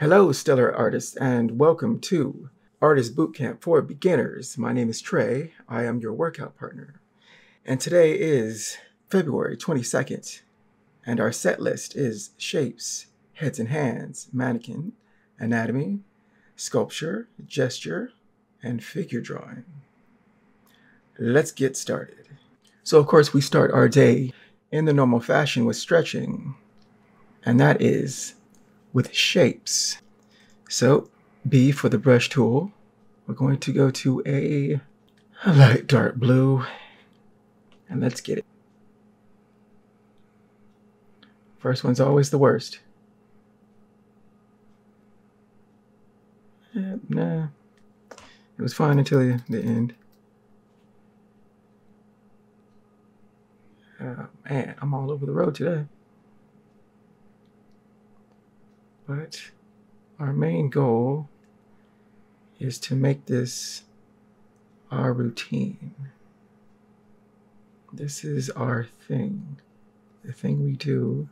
Hello, stellar artists, and welcome to Artist Bootcamp for Beginners. My name is Trey. I am your workout partner. And today is February 22nd, and our set list is shapes, heads and hands, mannequin, anatomy, sculpture, gesture, and figure drawing. Let's get started. So, of course, we start our day in the normal fashion with stretching, and that is with shapes. So, B for the brush tool, we're going to go to a light dark blue, and let's get it. First one's always the worst. Nah, it was fine until the end. Man, I'm all over the road today. But our main goal is to make this our routine. This is our thing, the thing we do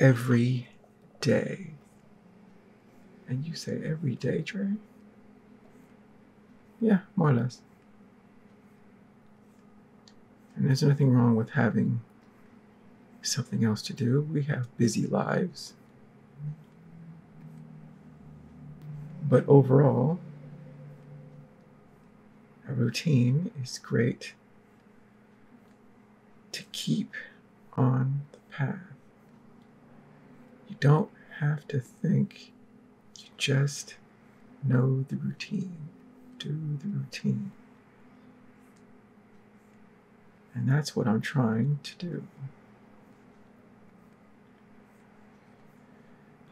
every day. And you say every day, Trey? Yeah, more or less. And there's nothing wrong with having something else to do. We have busy lives. But overall, a routine is great to keep on the path. You don't have to think, you just know the routine, do the routine. And that's what I'm trying to do.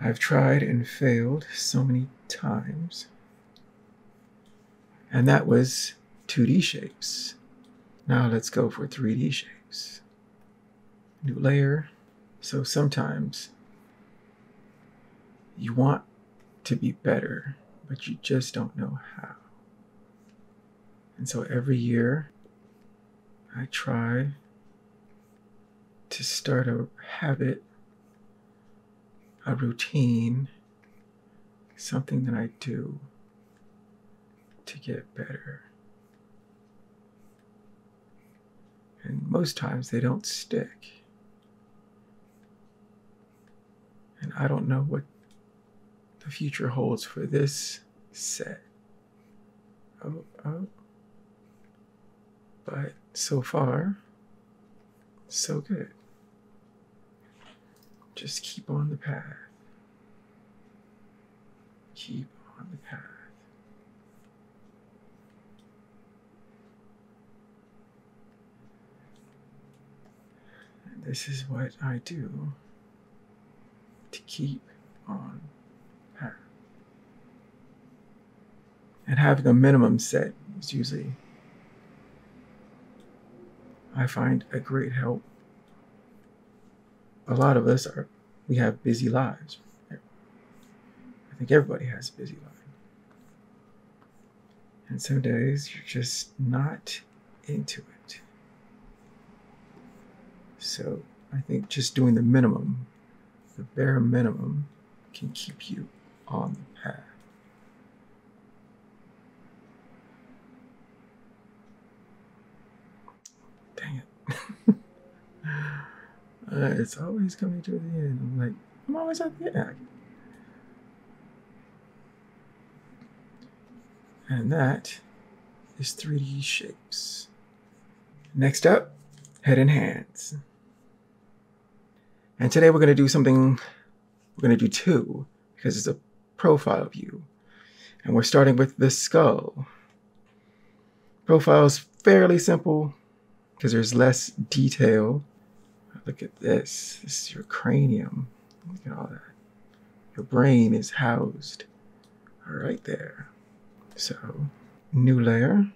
I've tried and failed so many times. And that was 2D shapes. Now let's go for 3D shapes. New layer. So sometimes you want to be better, but you just don't know how. And so every year I try to start a habit, a routine, something that I do to get better. And most times they don't stick. And I don't know what the future holds for this set. But so far, so good. Just keep on the path. Keep on the path. And this is what I do to keep on the path. And having a minimum set is usually, I find, a great help. A lot of us we have busy lives. I think everybody has a busy life. And some days you're just not into it. So I think just doing the minimum, the bare minimum, can keep you on the path. Dang it. It's always coming to the end. I'm always at the end. And that is 3D shapes. Next up, head and hands. And today we're going to do something, we're going to do two, because it's a profile view. And we're starting with the skull. Profile is fairly simple because there's less detail. Look at this. This is your cranium. Look at all that. Your brain is housed right there. So, new layer.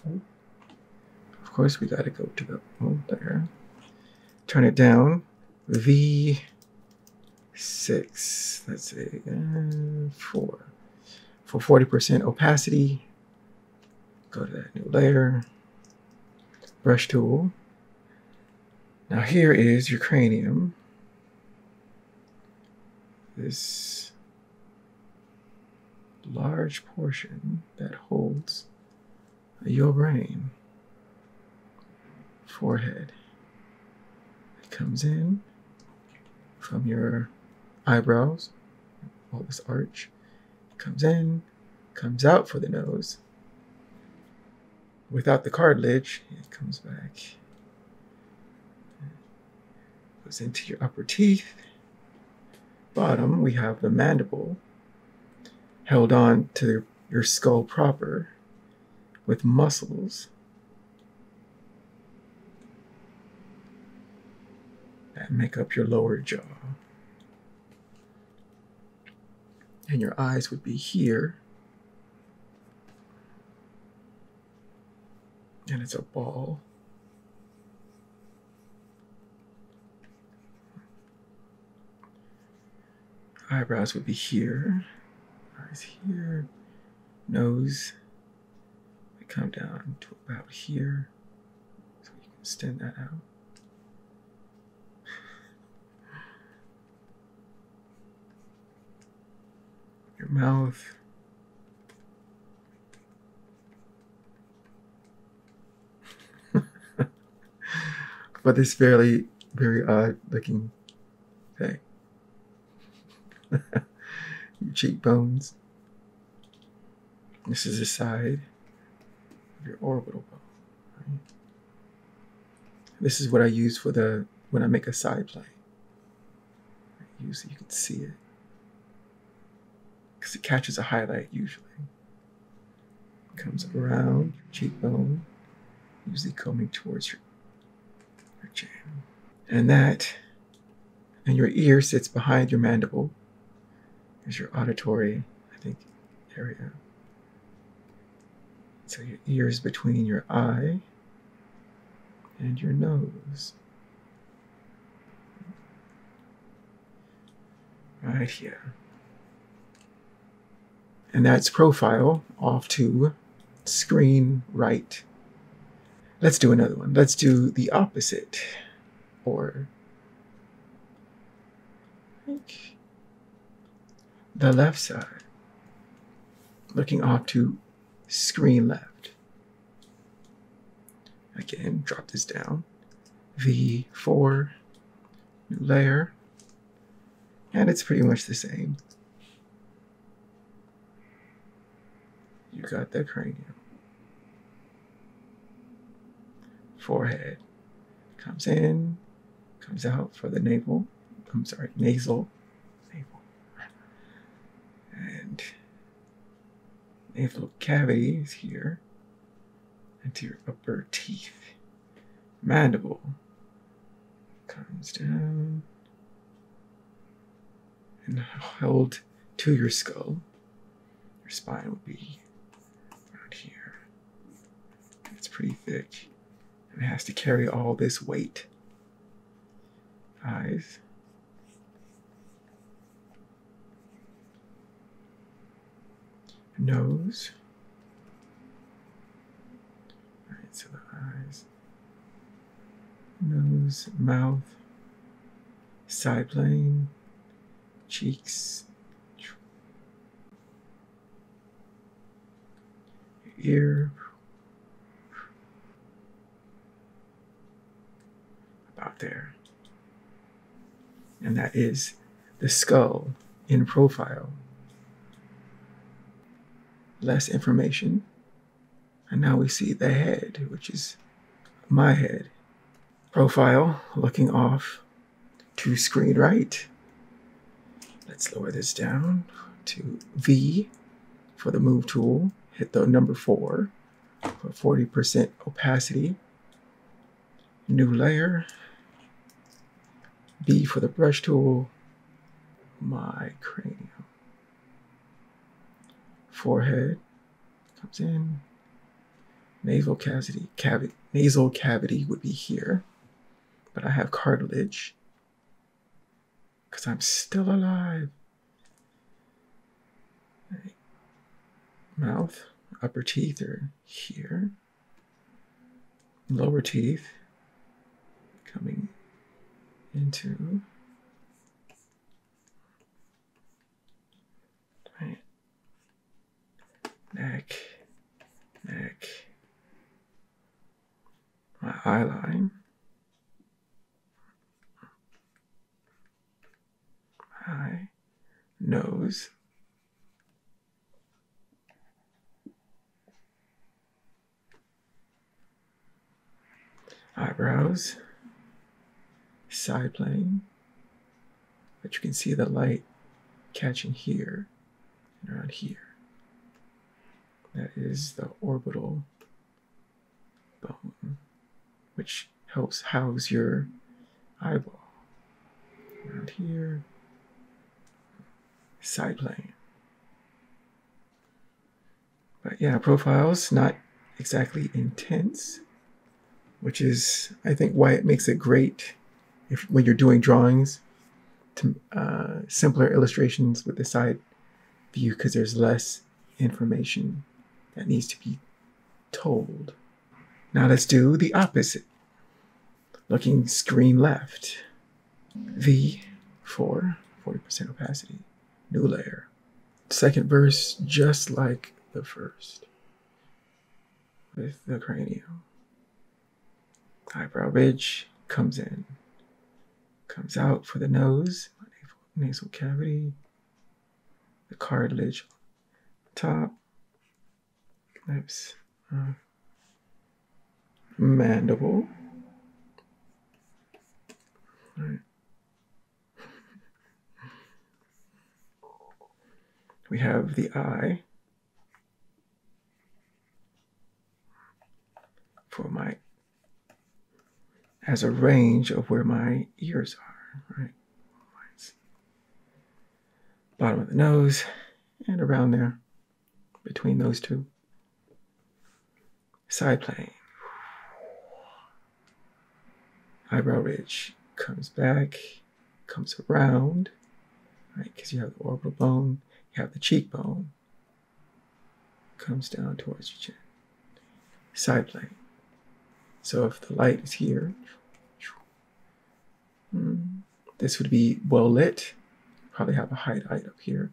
Of course, we got to go to the old layer. Turn it down. V6. Let's say 4. For 40% opacity, go to that new layer. Brush tool. Now here is your cranium. This large portion that holds your brain. Forehead. It comes in from your eyebrows, all this arch. It comes in, comes out for the nose. Without the cartilage, it comes back. Goes into your upper teeth. Bottom, we have the mandible held on to your skull proper with muscles that make up your lower jaw. And your eyes would be here. And it's a ball. Eyebrows would be here. Eyes here. Nose would come down to about here. So you can extend that out. Your mouth. But this very odd looking thing. Your cheekbones. This is the side of your orbital bone. Right? This is what I use for when I make a side plane. Usually you can see it. Because it catches a highlight usually. It comes around your cheekbone, usually coming towards your chin. And your ear sits behind your mandible. Is your auditory, I think, area. So your ear is between your eye and your nose. Right here. And that's profile off to screen right. Let's do another one. Let's do the opposite. Or the left side. Looking off to screen left. Again, drop this down. V4, new layer. And it's pretty much the same. You got the cranium. Forehead. Comes in, comes out for the navel. I'm sorry, nasal. Navel. And nasal cavity is here. Into your upper teeth. Mandible. Comes down. And held to your skull. Your spine would be around here. It's pretty thick. And it has to carry all this weight. Eyes. Nose. All right, so the eyes. Nose, mouth. Side plane. Cheeks. Ear. About there. And that is the skull in profile. Less information. And now we see the head, which is my head. Profile, looking off to screen right. Let's lower this down to V for the move tool. Hit the number 4 for 40% opacity. New layer. B for the brush tool. My cranium. Forehead comes in. Nasal cavity would be here, but I have cartilage because I'm still alive. Right. Mouth, upper teeth are here. Lower teeth coming into right. eye line, eye, nose, eyebrows, side plane, but you can see the light catching here and around here. That is the orbital bone, which helps house your eyeball. Around here, side plane. But yeah, profile's not exactly intense, which is, I think, why it makes it great when you're doing drawings, to simpler illustrations with the side view, because there's less information that needs to be told. Now let's do the opposite. Looking screen left. V for 40% opacity. New layer. Second verse, just like the first, with the cranium. Eyebrow ridge comes in, comes out for the nose, nasal cavity, the cartilage top, lips, mandible. Right. We have the eye for my, as a range of where my ears are, right? Bottom of the nose and around there between those two. Side plane. Eyebrow ridge comes back, comes around, right? Because you have the orbital bone, you have the cheekbone, comes down towards your chin. Side plane. So if the light is here, this would be well lit. Probably have a highlight up here.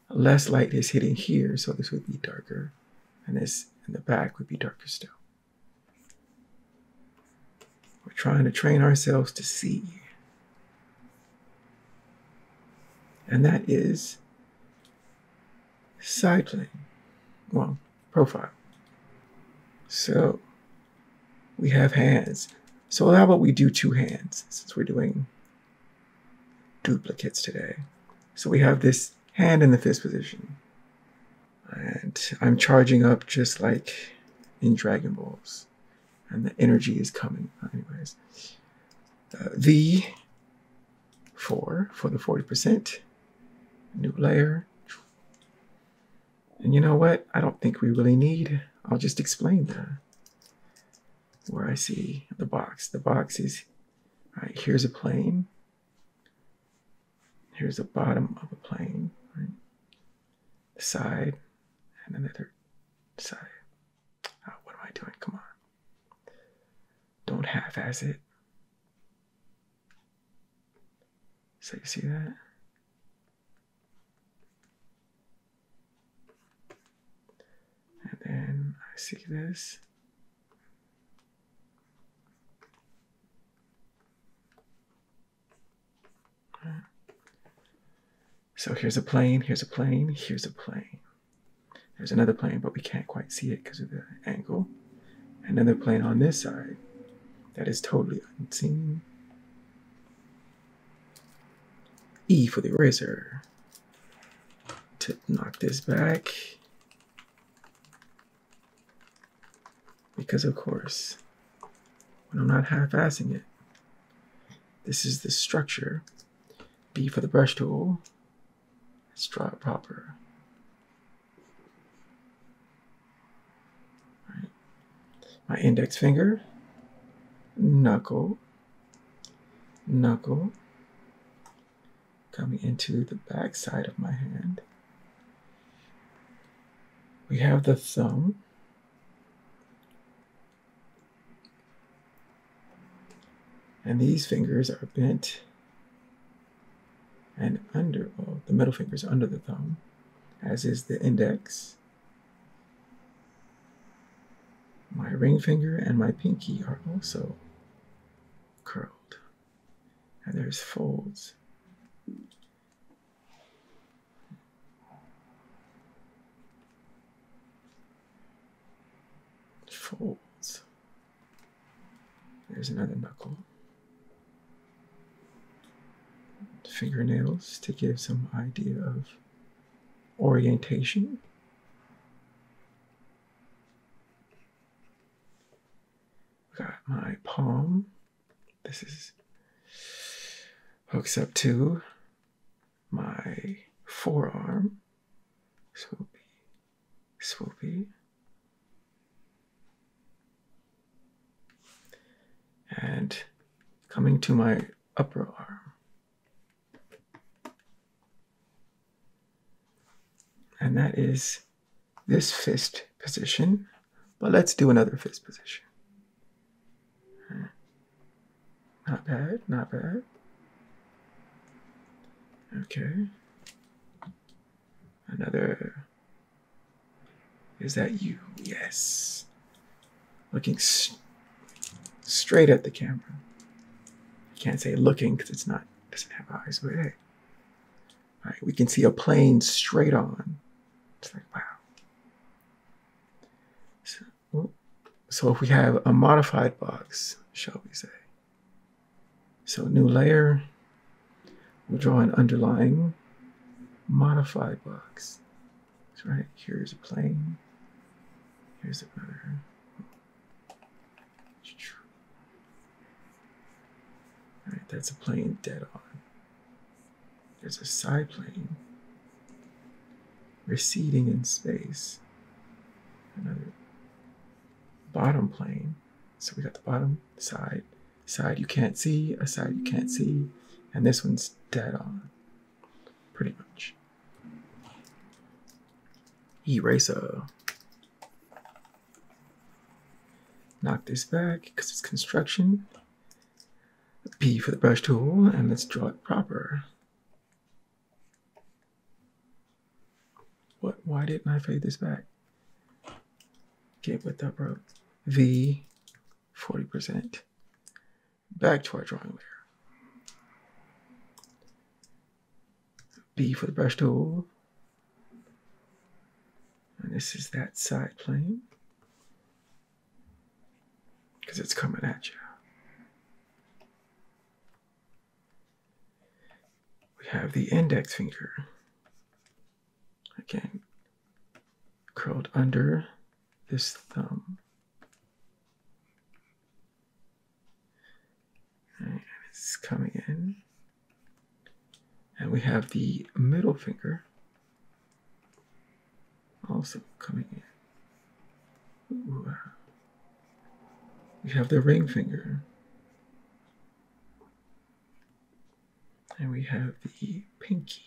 Less light is hitting here, so this would be darker. And this in the back would be darker still. We're trying to train ourselves to see. And that is side plane. Well, profile. So we have hands. So how about we do two hands, since we're doing duplicates today. So we have this hand in the fist position. And I'm charging up just like in Dragon Balls. And the energy is coming. Anyways. V for the 40%. New layer. And you know what? I don't think we really need. I'll just explain where I see the box. The box is, all right, here's a plane. Here's the bottom of a plane, right? The side, and another side. Oh, what am I doing? Come on. Don't half-ass it. So you see that? And then I see this. So here's a plane, here's a plane, here's a plane. There's another plane, but we can't quite see it because of the angle. Another plane on this side that is totally unseen. E for the eraser. To knock this back. Because of course, when I'm not half-assing it, this is the structure. B for the brush tool. Let's draw it proper. Right. My index finger, knuckle, knuckle, coming into the back side of my hand. We have the thumb. And these fingers are bent and under, well, the middle finger is under the thumb, as is the index. My ring finger and my pinky are also curled. And there's folds. Folds. There's another knuckle. Fingernails to give some idea of orientation. Got my palm. This hooks up to my forearm. Swoopy, swoopy. And coming to my upper arm. And that is this fist position. But let's do another fist position. Not bad, not bad. Okay. Another. Is that you? Yes. Looking straight at the camera. I can't say looking because it doesn't have eyes, but hey. All right, we can see a plane straight on. It's like, wow. So if we have a modified box, shall we say. So new layer, we'll draw an underlying modified box. That's right, here's a plane. Here's another. All right, that's a plane dead on. There's a side plane receding in space. Another bottom plane. So we got the bottom, side you can't see, a side you can't see, and this one's dead on, pretty much. Eraser. Knock this back because it's construction. P for the brush tool, and let's draw it proper. What? Why didn't I fade this back? Get with that, bro. V, 40%. Back to our drawing layer. B for the brush tool. And this is that side plane. Because it's coming at you. We have the index finger. Again, curled under this thumb. And it's coming in. And we have the middle finger also coming in. Ooh. We have the ring finger. And we have the pinky.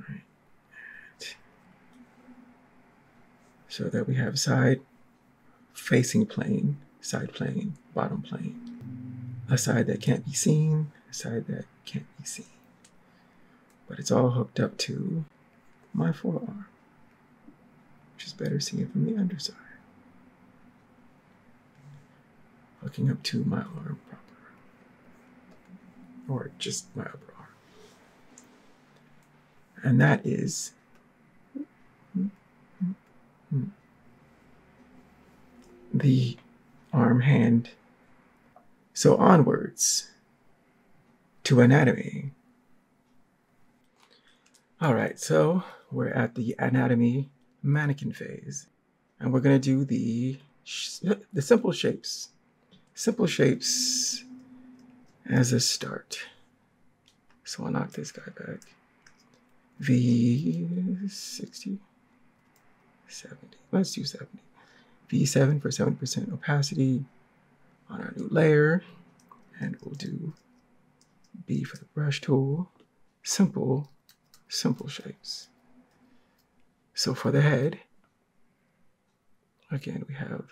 Right. So that we have side facing plane, side plane, bottom plane. A side that can't be seen, a side that can't be seen. But it's all hooked up to my forearm, which is better seen from the underside. Hooking up to my arm proper. Or just my upper arm. And that is the arm hand. So onwards to anatomy. All right, so we're at the anatomy mannequin phase, and we're gonna do the simple shapes. Simple shapes as a start. So I'll knock this guy back. V60, 70. Let's do 70. V7 for 70% opacity on our new layer. And we'll do B for the brush tool. Simple shapes. So for the head, again, we have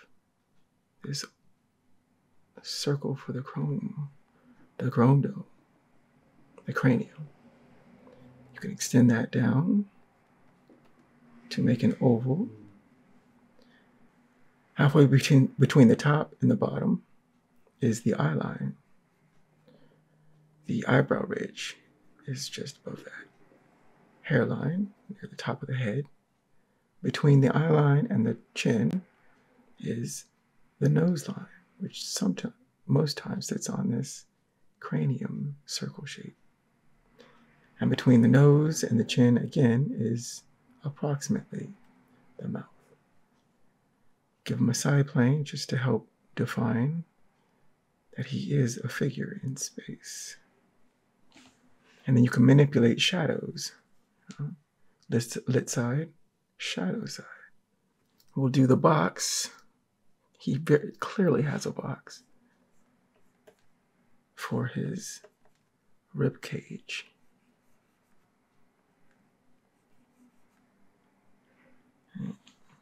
this circle for the chrome dome, the cranium. You can extend that down to make an oval Halfway between the top and the bottom is the eye line. The eyebrow ridge is just above that. Hairline near the top of the head. Between the eye line and the chin is the nose line, which most times sits on this cranium circle shape. And between the nose and the chin, again, is approximately the mouth. Give him a side plane just to help define that he is a figure in space. And then you can manipulate shadows. Lit side, shadow side. We'll do the box. He very clearly has a box for his rib cage.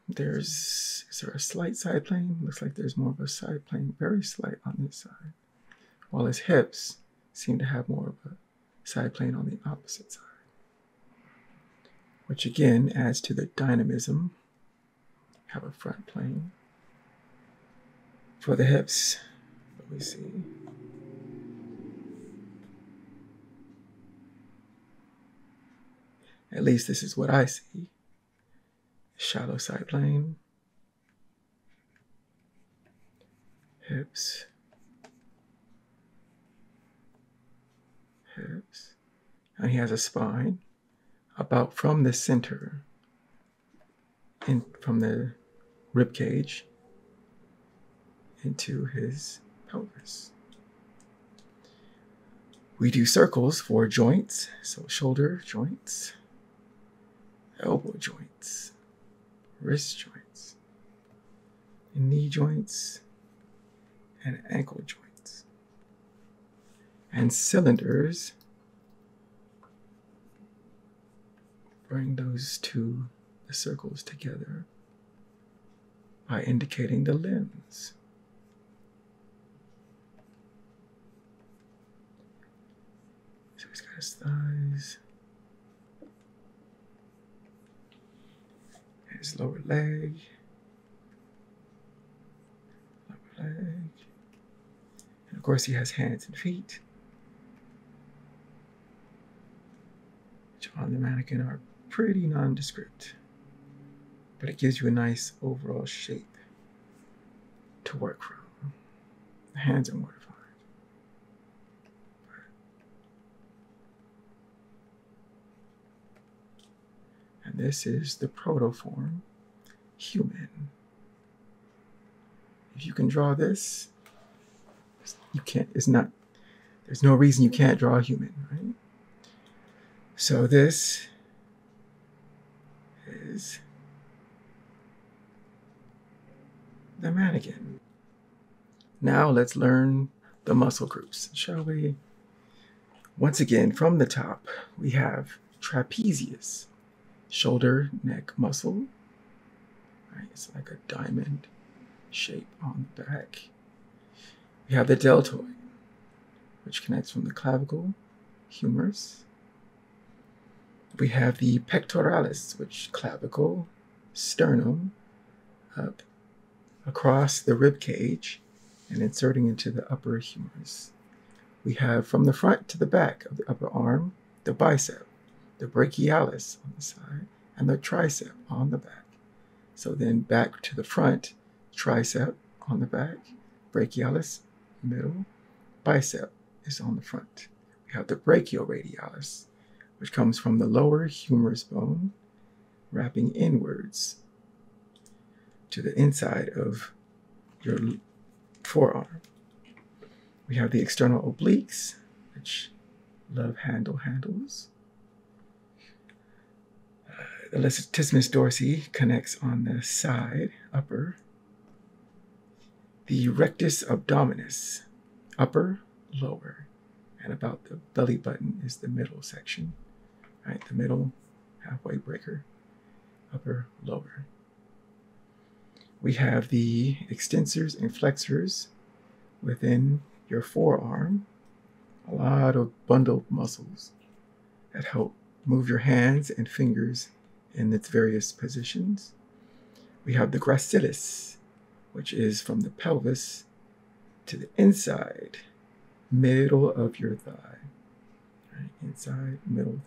Is there a slight side plane? Looks like there's more of a side plane, very slight on this side. While his hips seem to have more of a side plane on the opposite side. Which again adds to the dynamism. Have a front plane. For the hips, let me see. At least this is what I see. Shallow side plane, hips, and he has a spine about from the center, from the rib cage into his pelvis. We do circles for joints, so shoulder joints, elbow joints, wrist joints, and knee joints, and ankle joints. And cylinders, bring those two circles together by indicating the limbs. So he's got his thighs, his lower leg, and of course he has hands and feet, which on the mannequin are pretty nondescript, but it gives you a nice overall shape to work from. The hands are more defined. And this is the protoform human. If you can draw this, you can't, there's no reason you can't draw a human, right? So this is the mannequin. Now let's learn the muscle groups, shall we? Once again, from the top, we have trapezius, shoulder neck muscle. Right, it's like a diamond shape on the back. We have the deltoid, which connects from the clavicle, humerus. We have the pectoralis, which clavicle, sternum, up across the rib cage and inserting into the upper humerus. We have from the front to the back of the upper arm, the bicep, the brachialis on the side, and the tricep on the back. So then back to the front, tricep on the back, brachialis, middle, bicep is on the front. We have the brachioradialis, which comes from the lower humerus bone, wrapping inwards to the inside of your forearm. We have the external obliques, which love handles. The latissimus dorsi connects on the side, upper. The rectus abdominis, upper, lower, and about the belly button is the middle section, right? The middle halfway breaker, upper, lower. We have the extensors and flexors within your forearm, a lot of bundled muscles that help move your hands and fingers in its various positions. We have the gracilis, which is from the pelvis to the inside, middle of your thigh. Right? Inside, middle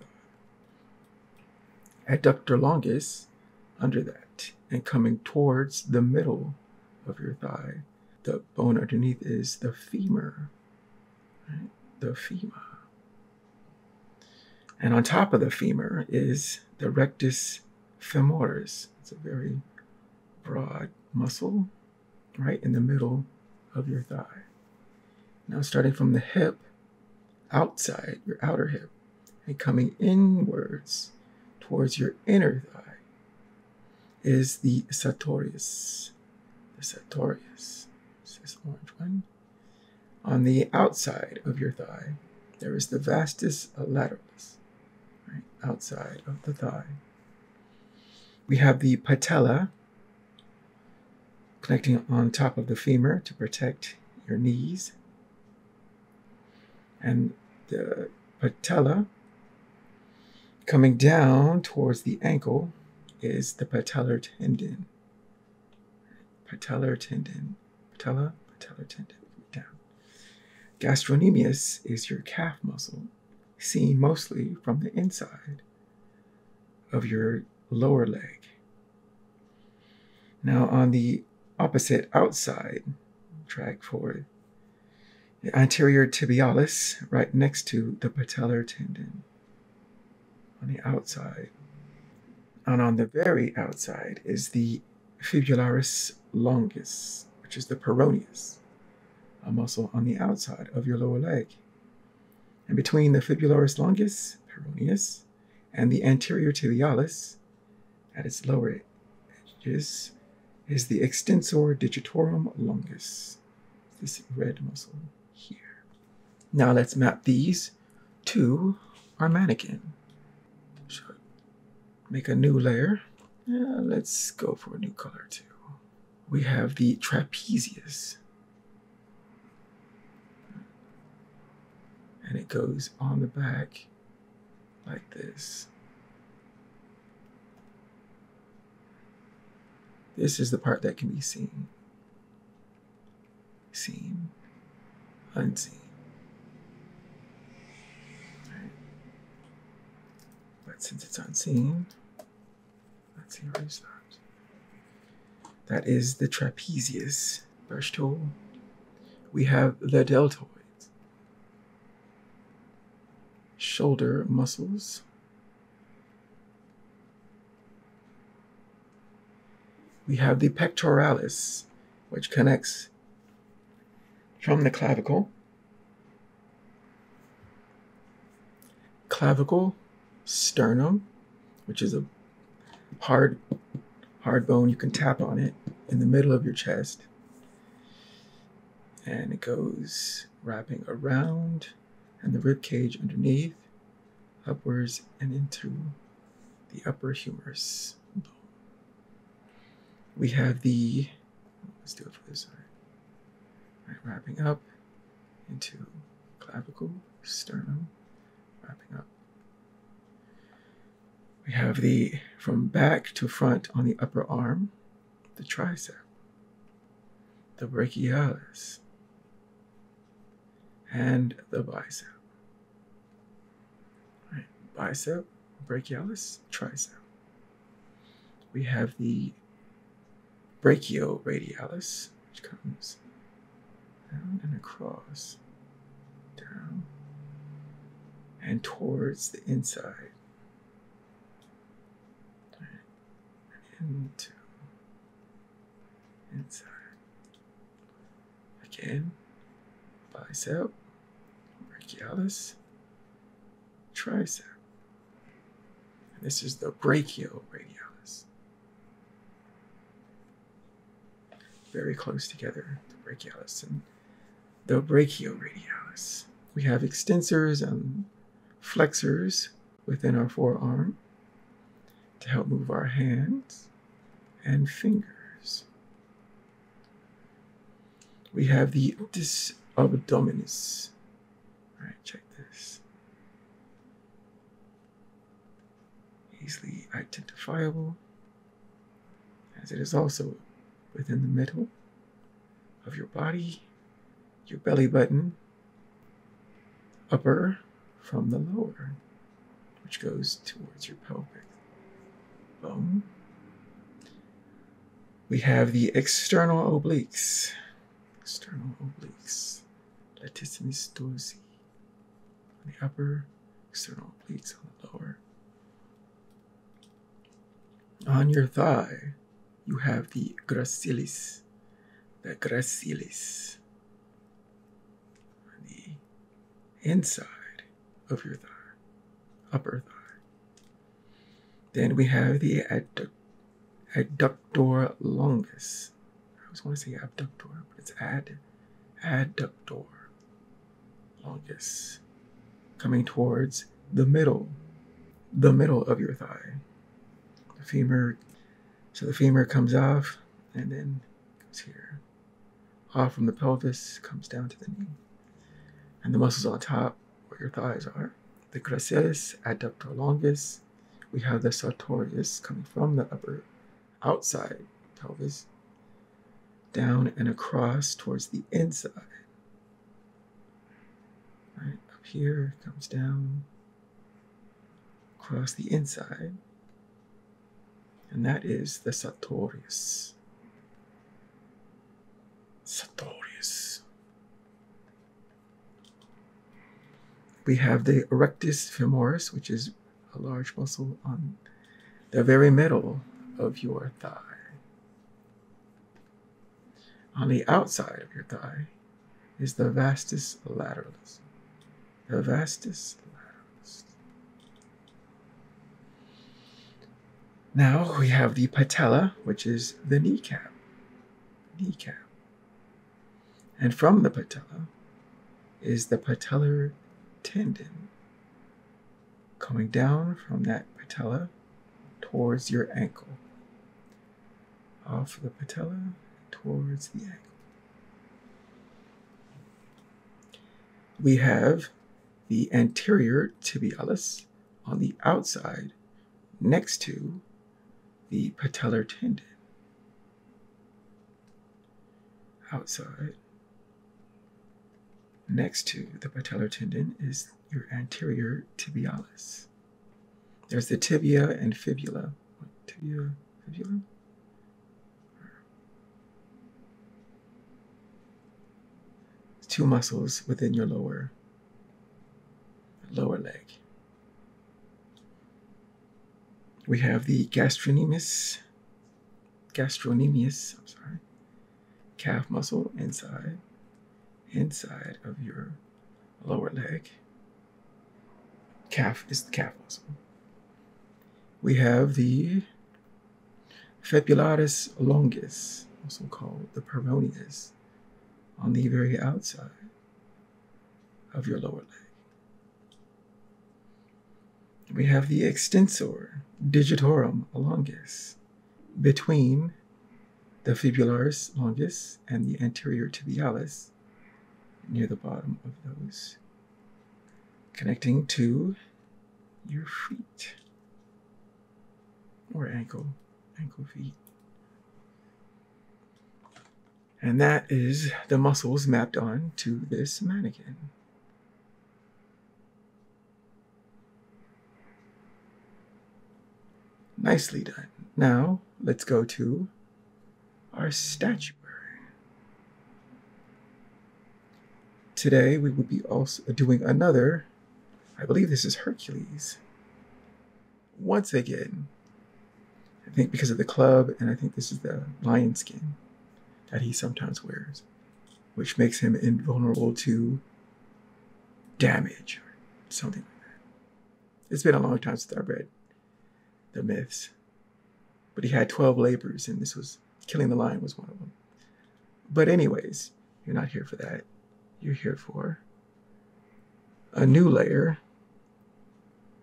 thigh. Adductor longus under that and coming towards the middle of your thigh. The bone underneath is the femur. Right? The femur. And on top of the femur is the rectus femoris. It's a very broad muscle right in the middle of your thigh. Now starting from the hip, outside, your outer hip, and coming inwards towards your inner thigh is the sartorius. The sartorius. It's this orange one. On the outside of your thigh, there is the vastus lateralis, right outside of the thigh. We have the patella connecting on top of the femur to protect your knees. And the patella coming down towards the ankle is the patellar tendon. Patellar tendon. Patellar tendon. Down. Gastrocnemius is your calf muscle, seen mostly from the inside of your lower leg. Now on the opposite outside, drag forward, the anterior tibialis right next to the patellar tendon on the outside. And on the very outside is the fibularis longus, which is the peroneus, a muscle on the outside of your lower leg. And between the fibularis longus, peroneus, and the anterior tibialis, at its lower edges, is the extensor digitorum longus, this red muscle here. Now let's map these to our mannequin. So make a new layer. Let's go for a new color too. We have the trapezius. And it goes on the back like this. This is the part that can be seen. Seen, unseen. Right. But since it's unseen, let's erase that. That is the trapezius brush tool. We have the deltoids, shoulder muscles. We have the pectoralis, which connects from the clavicle, sternum, which is a hard bone. You can tap on it in the middle of your chest. And it goes wrapping around and the rib cage underneath, upwards and into the upper humerus. We have the, let's do it for this side. Right, wrapping up into clavicle, sternum, wrapping up. We have the, from back to front on the upper arm, the tricep, the brachialis, and the bicep. Right, bicep, brachialis, tricep. We have the brachioradialis, which comes down and across, down, and towards the inside, and into, inside. Again, bicep, brachialis, tricep. And this is the brachioradialis. Very close together, the brachialis and the brachioradialis. We have extensors and flexors within our forearm to help move our hands and fingers. We have the rectus abdominis. All right, check this. Easily identifiable, as it is also within the middle of your body, your belly button, upper from the lower, which goes towards your pelvic bone. We have the external obliques, latissimus dorsi, on the upper, external obliques on the lower. On your thigh, you have the gracilis, on the inside of your thigh, upper thigh. Then we have the adductor longus. I always want to say abductor, but it's adductor longus, coming towards the middle of your thigh. The femur, so the femur comes off and then goes here. Off from the pelvis, comes down to the knee. And the muscles on top where your thighs are. The gracilis adductor longus. We have the sartorius coming from the upper outside pelvis down and across towards the inside. Right up here, comes down across the inside. And that is the sartorius. We have the rectus femoris, which is a large muscle on the very middle of your thigh. On the outside of your thigh is the vastus lateralis. Now we have the patella, which is the kneecap. And from the patella is the patellar tendon, coming down from that patella towards your ankle. Off the patella towards the ankle. We have the anterior tibialis on the outside next to the patellar tendon. Outside next to the patellar tendon is your anterior tibialis. There's the tibia and fibula. Fibula? Two muscles within your lower leg. We have the gastrocnemius, calf muscle inside of your lower leg. Calf is the calf muscle. We have the fibularis longus, also called the peroneus, on the very outside of your lower leg. We have the extensor digitorum longus between the fibularis longus and the anterior tibialis, near the bottom of those, connecting to your feet or ankle feet. And that is the muscles mapped on to this mannequin. Nicely done. Now, let's go to our statuary. Today, we will be also doing another, I believe this is Hercules. Once again, I think because of the club, and I think this is the lion skin that he sometimes wears, which makes him invulnerable to damage or something like that. It's been a long time since I read the myths, but he had 12 labors, and this was killing the lion was one of them. But anyways, you're not here for that. You're here for a new layer.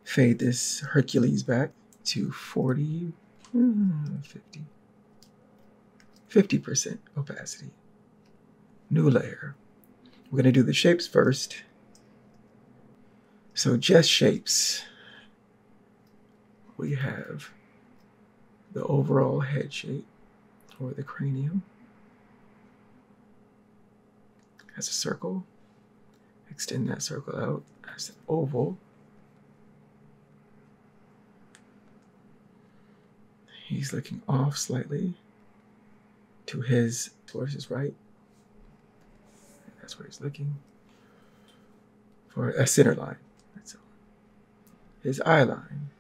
Fade this Hercules back to 50% opacity. New layer. We're going to do the shapes first. So just shapes. We have the overall head shape, or the cranium. as a circle. Extend that circle out as an oval. He's looking off slightly towards his right. That's where he's looking for a center line. That's all. His eye line,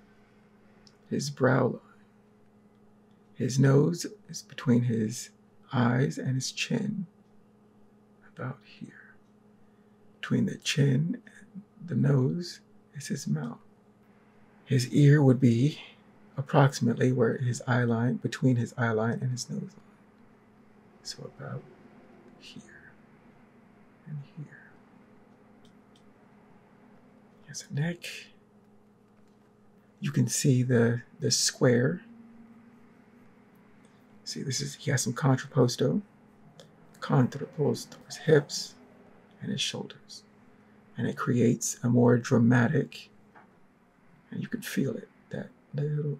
his brow line. His nose is between his eyes and his chin, about here. Between the chin and the nose is his mouth. His ear would be approximately where his eye line, between his eye line and his nose line. So about here and here. He has a neck. You can see the square. See, he has some contrapposto. Contrapposto, his hips and his shoulders. And it creates a more dramatic, and you can feel it, that little,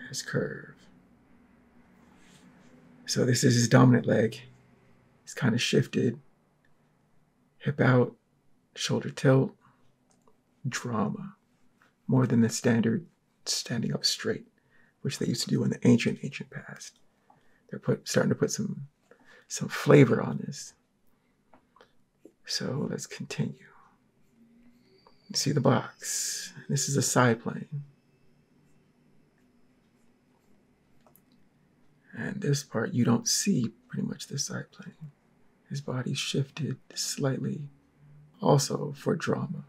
his curve. So this is his dominant leg. He's kind of shifted. Hip out, shoulder tilt, drama. More than the standard standing up straight, which they used to do in the ancient past. They're starting to put some flavor on this. So let's continue. You see the box. This is a side plane. And this part, you don't see pretty much the side plane. His body shifted slightly, also for drama.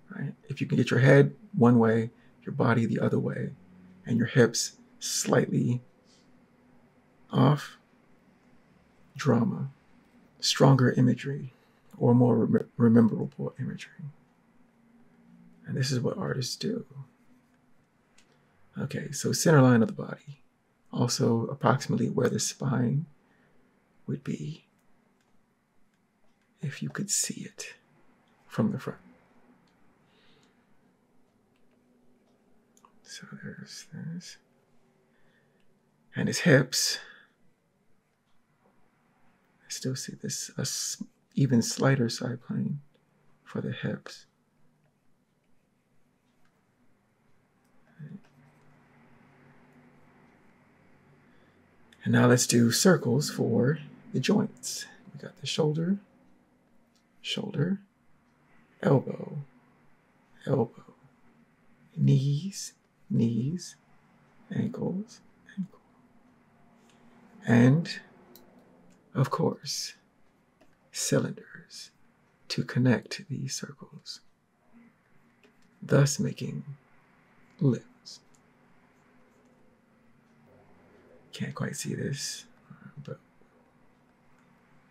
Right? If you can get your head one way, your body the other way, and your hips slightly off, drama, stronger imagery, or more rememberable imagery. And this is what artists do. Okay, so center line of the body. Also approximately where the spine would be if you could see it from the front. So there's this. And his hips. I still see this even slighter side plane for the hips. And now let's do circles for the joints. We got the shoulder, shoulder, elbow, elbow, knees, knees, ankles, ankle. And, of course, cylinders to connect these circles, thus making limbs. Can't quite see this, but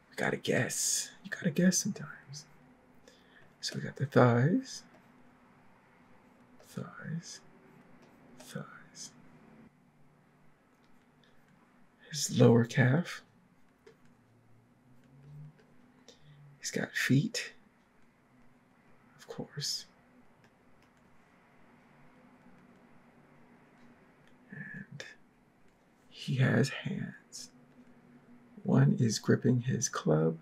we gotta guess. You gotta guess sometimes. So we got the thighs, thighs, thighs. His lower calf. He's got feet, of course. And he has hands. One is gripping his club,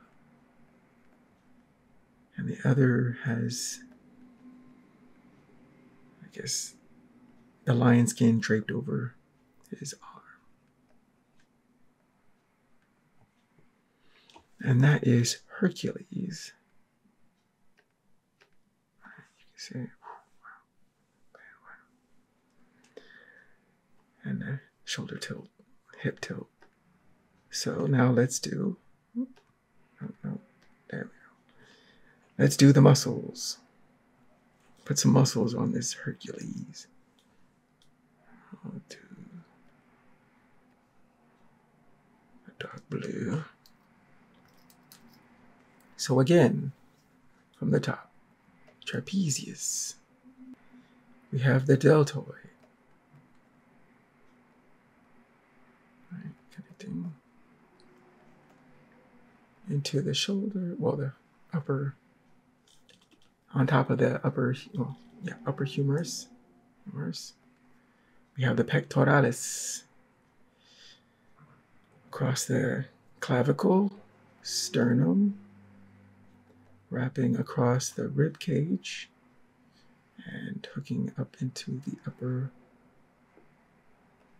and the other has, I guess, the lion skin draped over his arm. And that is Hercules. You can see it. And the shoulder tilt, hip tilt. So now let's do, there we go. Let's do the muscles. Put some muscles on this Hercules. I'll do a dark blue. So again, from the top, trapezius. We have the deltoid. Right, connecting into the shoulder, well, the upper, on top of the upper, upper humerus. We have the pectoralis across the clavicle, sternum, wrapping across the rib cage and hooking up into the upper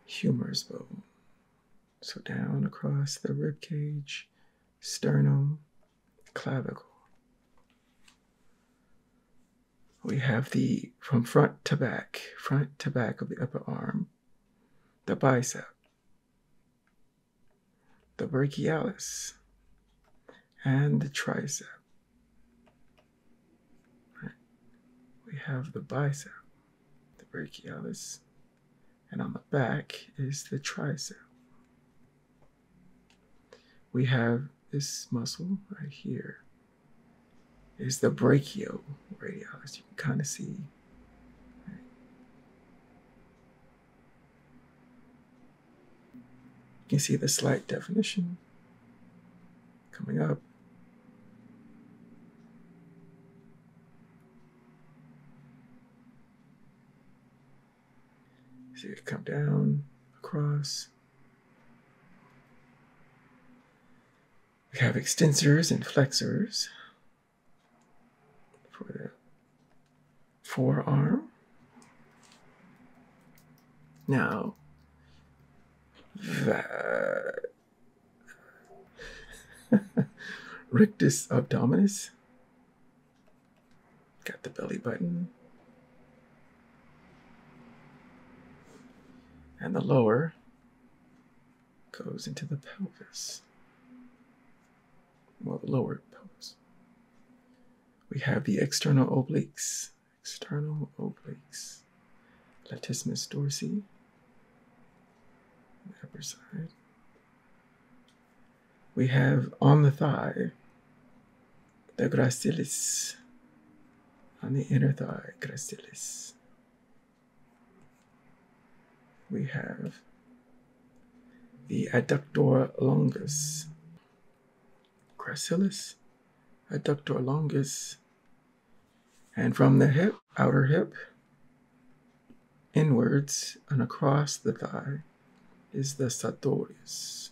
humerus bone. So down across the rib cage, sternum, clavicle. We have from front to back of the upper arm, the bicep, the brachialis, and the tricep. We have the bicep, the brachialis, and on the back is the tricep. We have this muscle right here is the brachioradialis. You can kind of see. Right? You can see the slight definition coming up. See it come down, across. We have extensors and flexors for the forearm. Now, rictus abdominis. Got the belly button. And the lower goes into the pelvis. Well, the lower pelvis. We have the external obliques. External obliques. Latissimus dorsi. The upper side. We have on the thigh, the gracilis. On the inner thigh, gracilis. We have the adductor longus, gracilis, adductor longus, and from the hip, outer hip, inwards and across the thigh is the sartorius.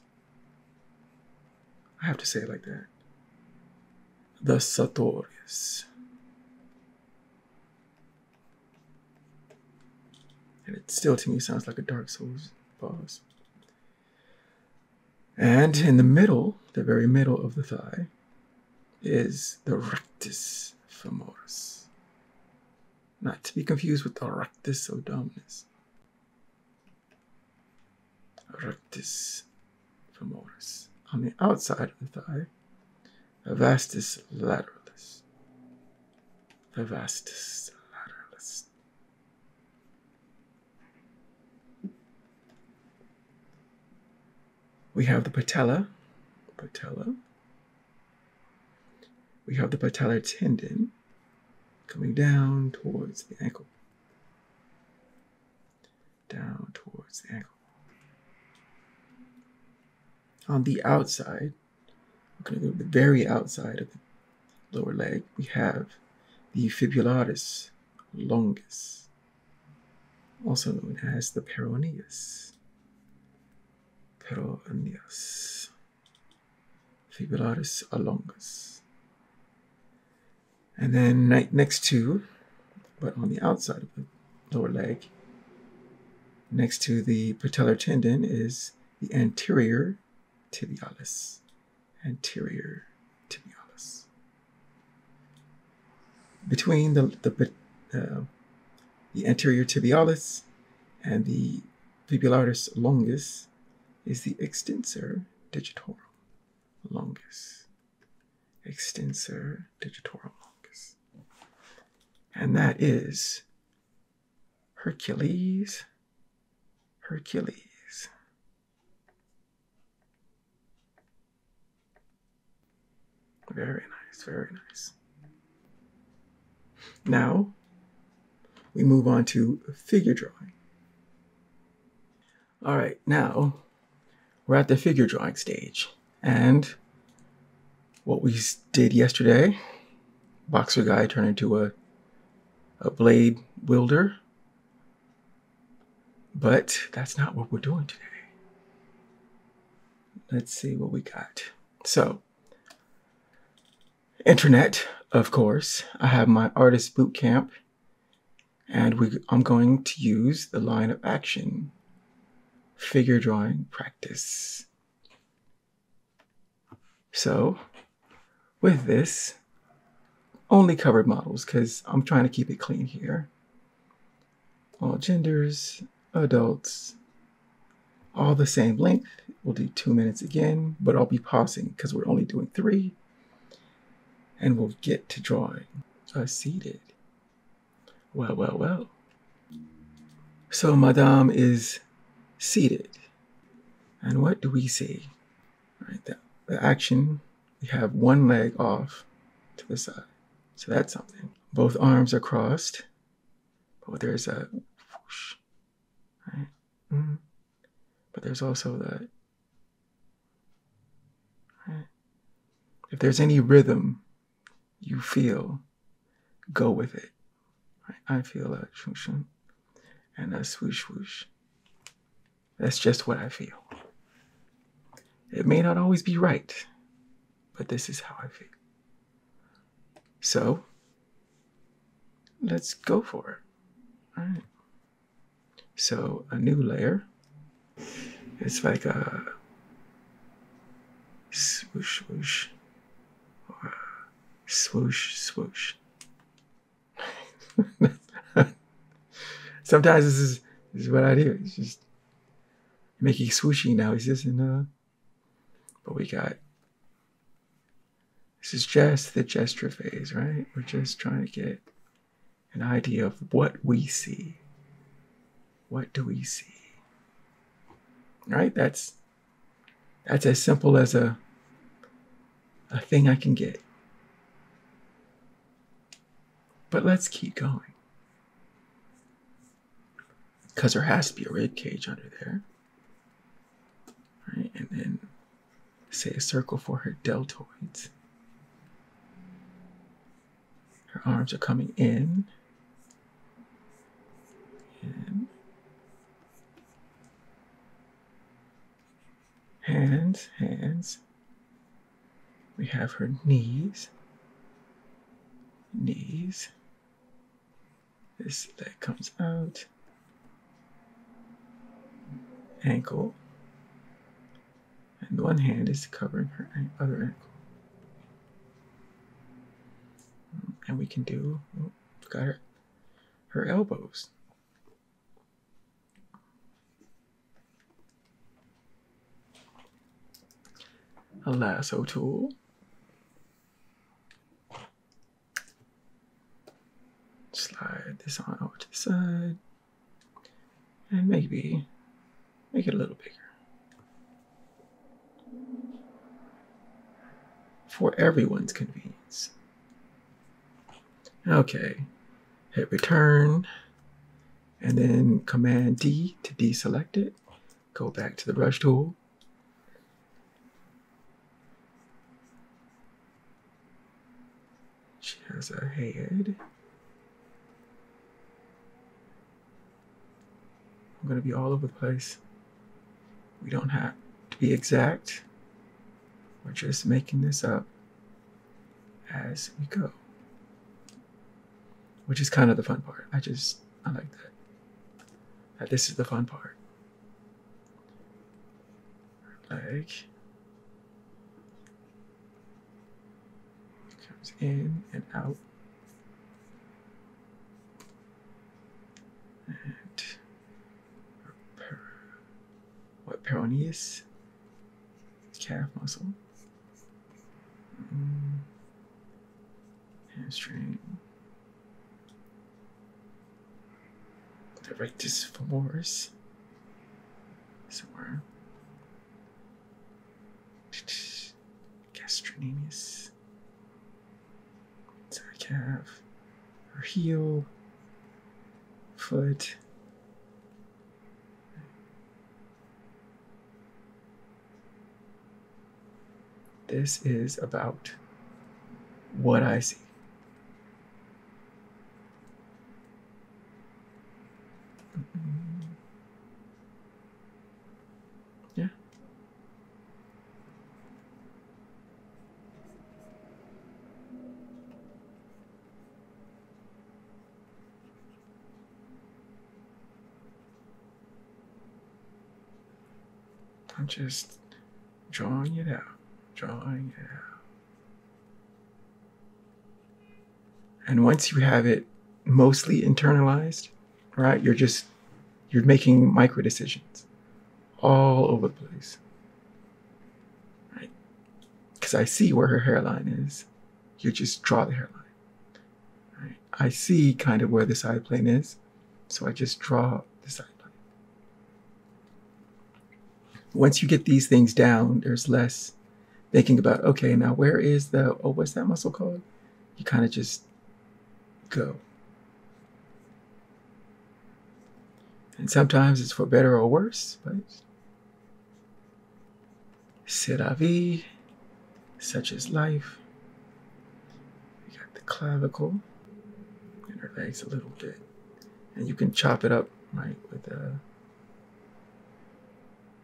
I have to say it like that. The sartorius. And it still to me sounds like a Dark Souls boss. And in the middle, the very middle of the thigh, is the rectus femoris. Not to be confused with the rectus abdominis. Rectus femoris. On the outside of the thigh, the vastus lateralis. The vastus lateralis. We have the patella. We have the patellar tendon coming down towards the ankle. Down towards the ankle. On the outside, we're going to go to the very outside of the lower leg, we have the fibularis longus, also known as the peroneus. Peroneus. Fibularis longus. And then next to, but on the outside of the lower leg, next to the patellar tendon is the anterior tibialis. Anterior tibialis. Between the anterior tibialis and the fibularis longus is the extensor digitorum longus. Extensor digitorum longus. And that is Hercules. Hercules. Very nice, very nice. Now, we move on to figure drawing. All right, now we're at the figure drawing stage. And what we did yesterday, boxer guy turned into a blade wielder. But that's not what we're doing today. Let's see what we got. So, internet Of course, I have my Artist Bootcamp, and I'm going to use the line of action, figure drawing practice. So, with this, only covered models, because I'm trying to keep it clean here. All genders, adults, all the same length. We'll do 2 minutes again, but I'll be pausing because we're only doing 3. And we'll get to drawing seated. Well, well, well. So Madame is seated. And what do we see? All right, the action, we have one leg off to the side. So that's something. Both arms are crossed, but there's a whoosh, right? But there's also that. Right? If there's any rhythm you feel, go with it. Right? I feel a shoosh and a swoosh swoosh. That's just what I feel. It may not always be right, but this is how I feel. So, let's go for it. All right. So, a new layer. It's like a swoosh swoosh or a swoosh swoosh. Sometimes this is what I do. It's just making swooshy now. It's just but we got, this is just the gesture phase, right? We're just trying to get an idea of what we see. What do we see? Right? That's as simple as a thing I can get. But let's keep going. Because there has to be a rib cage under there. Right? And then say a circle for her deltoids. Her arms are coming in. Hands. We have her knees. This leg comes out. Ankle. And one hand is covering her other ankle. And we can do, got her elbows. A lasso tool. Slide this on over to the side. And maybe make it a little bigger. For everyone's convenience. Okay. Hit return. And then Command D to deselect it. Go back to the brush tool. She has a head. I'm going to be all over the place. We don't have to be exact. We're just making this up as we go. Which is kind of the fun part. I like that. This is the fun part. Leg. Comes in and out. And peroneus, calf muscle, hamstring, the rectus femoris, somewhere, gastrocnemius, it's her calf, her heel, foot. This is about what I see. Yeah. I'm just drawing it out, drawing it out. And once you have it mostly internalized, right, you're making micro decisions all over the place, right? Because I see where her hairline is. You just draw the hairline, right? I see kind of where the side plane is, so I just draw the side plane. Once you get these things down, there's less thinking about, okay, now where is what's that muscle called? You kind of just go. And sometimes it's for better or worse, but c'est la vie, such is life. You got the clavicle and her legs a little bit. And you can chop it up, right, with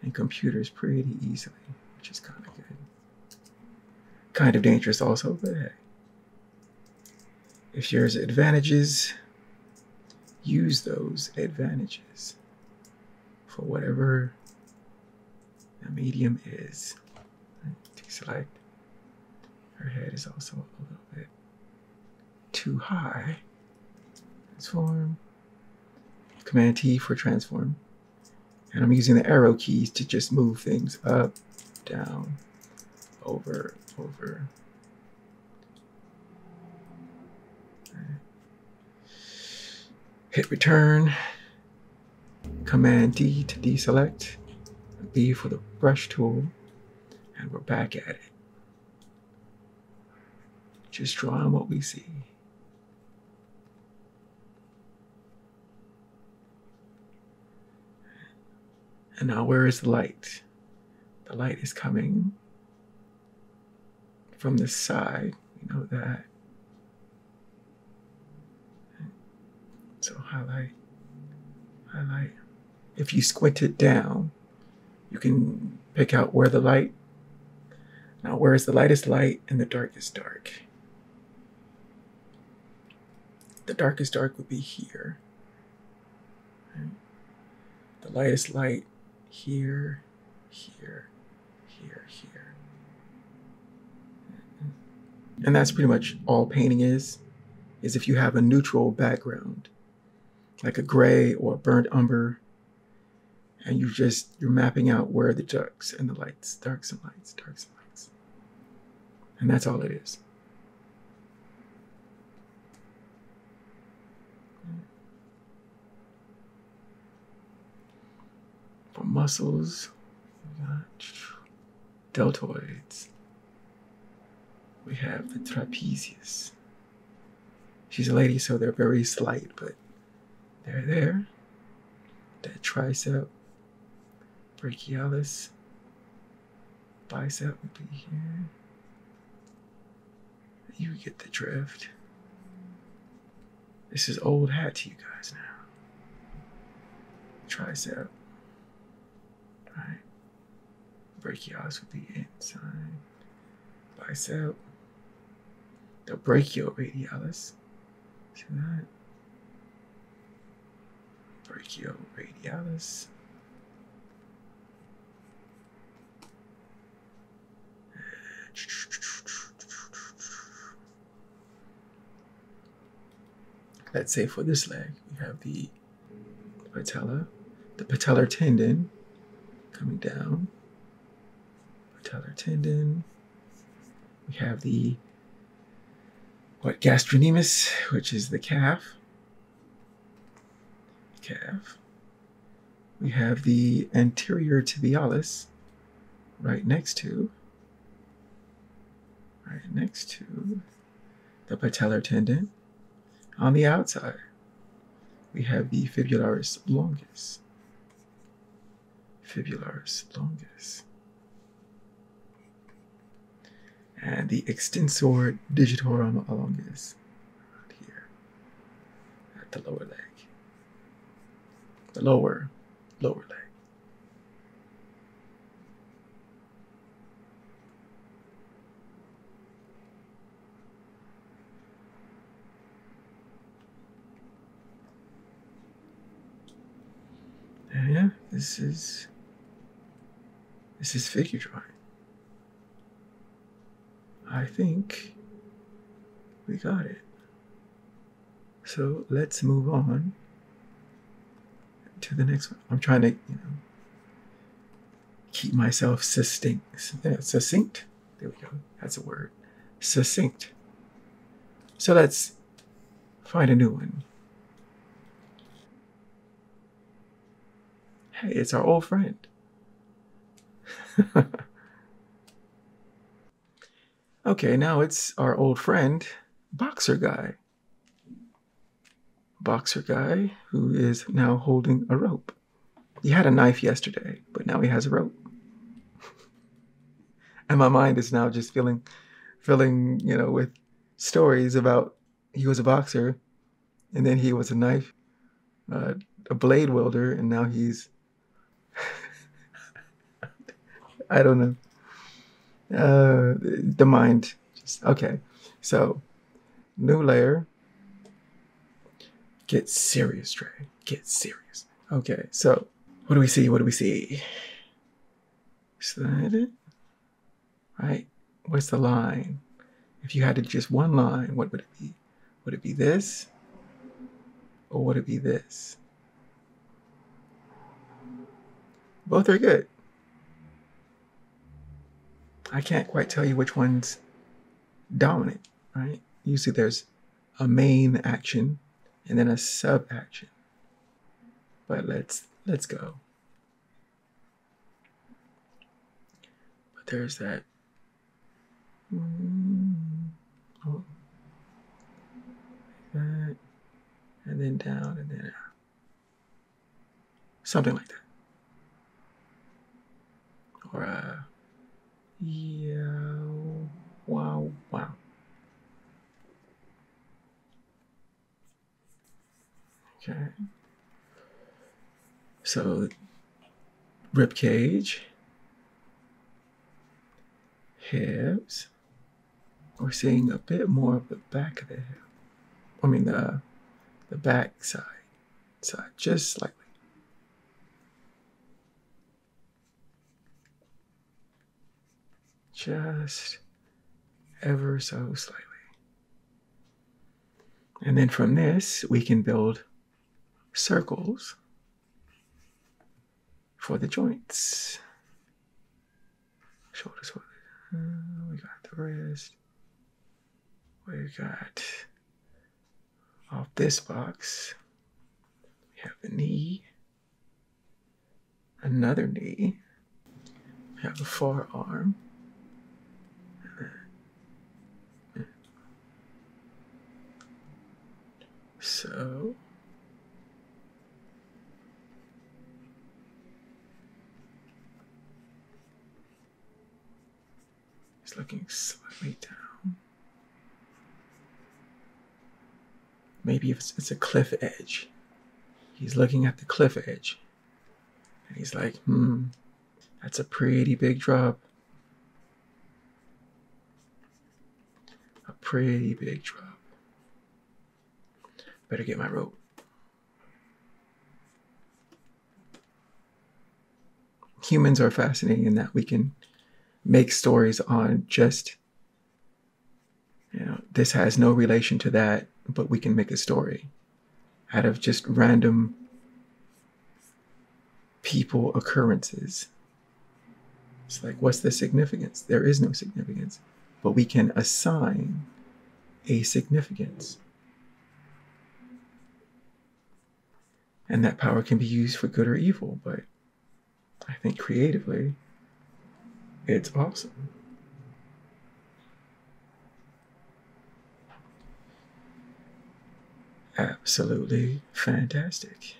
in computers pretty easily, which is kind of good. Kind of dangerous also, but hey. If there's advantages, use those advantages for whatever the medium is. Deselect. Her head is also a little bit too high. Transform. Command T for transform. And I'm using the arrow keys to just move things up, down, over. Hit return. Command D to deselect. B for the brush tool. And we're back at it. Just drawing what we see. And now where is the light? The light is coming from the side. We know that. So highlight. If you squint it down, you can pick out where the light. Now where is the lightest light and the darkest dark? The darkest dark would be here. The lightest light here. And that's pretty much all painting is if you have a neutral background, like a gray or a burnt umber, and you're mapping out where the darks and the lights, darks and lights. And that's all it is. For muscles, we got deltoids. We have the trapezius. She's a lady, so they're very slight, but they're there. The tricep, brachialis, bicep would be here. You get the drift. This is old hat to you guys now. Tricep, right? Brachialis would be inside. Bicep. The brachioradialis. See that? Brachioradialis. Let's say for this leg, we have the patella, the patellar tendon coming down. Patellar tendon. We have the gastrocnemius, which is the calf. We have the anterior tibialis right next to the patellar tendon. On the outside, we have the fibularis longus. And the extensor digitorum longus right here at the lower leg. The lower leg. And yeah, this is This is figure drawing. I think we got it. So let's move on to the next one. I'm trying to, keep myself succinct. Succinct. There we go. That's a word. Succinct. So let's find a new one. Hey, it's our old friend. Okay, now it's our old friend, Boxer Guy. Boxer Guy, who is now holding a rope. He had a knife yesterday, but now he has a rope. And my mind is now just filling, with stories about he was a boxer, and then he was a knife, a blade wielder, and now he's, I don't know. The mind, okay. So, new layer. Get serious, Trey. Get serious. Okay, so what do we see? What do we see? Slide it. Right? What's the line? If you had to just one line, what would it be? Would it be this? Or would it be this? Both are good. I can't quite tell you which one's dominant, right? Usually there's a main action and then a sub action. But let's go. But there's that. Oh, that, and then down, and then out. Something like that. Or yeah, wow. Okay. So, rib cage, hips. We're seeing a bit more of the back of the hip. I mean the back side, just slightly. Just ever so slightly. And then from this, we can build circles for the joints. Shoulders, we got the wrist. We got off this box, we have the knee, another knee, we have the forearm. So it's looking slightly down. Maybe if it's a cliff edge. He's looking at the cliff edge. And he's like, that's a pretty big drop. A pretty big drop. Better get my rope. Humans are fascinating in that we can make stories on just, this has no relation to that, but we can make a story out of just random people occurrences. It's like, what's the significance? There is no significance, but we can assign a significance. And that power can be used for good or evil, but I think creatively, it's awesome. Absolutely fantastic.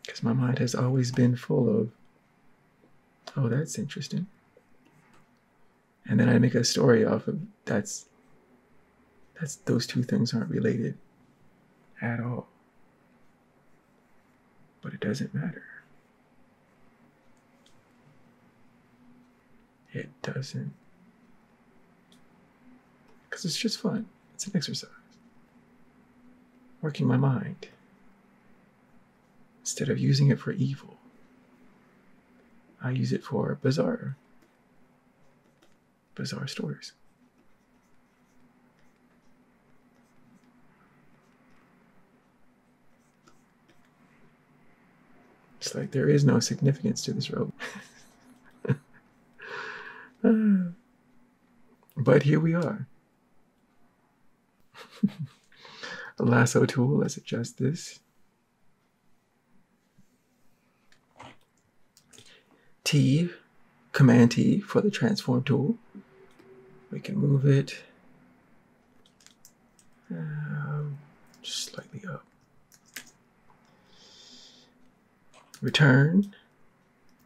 Because my mind has always been full of, oh, that's interesting. And then I make a story off of that's those two things aren't related at all. But it doesn't matter. It doesn't. Because it's just fun. It's an exercise. Working my mind. Instead of using it for evil. I use it for bizarre stories. It's like there is no significance to this rope. But here we are. A lasso tool, let's adjust this. T, Command T for the transform tool. We can move it just slightly up. Return,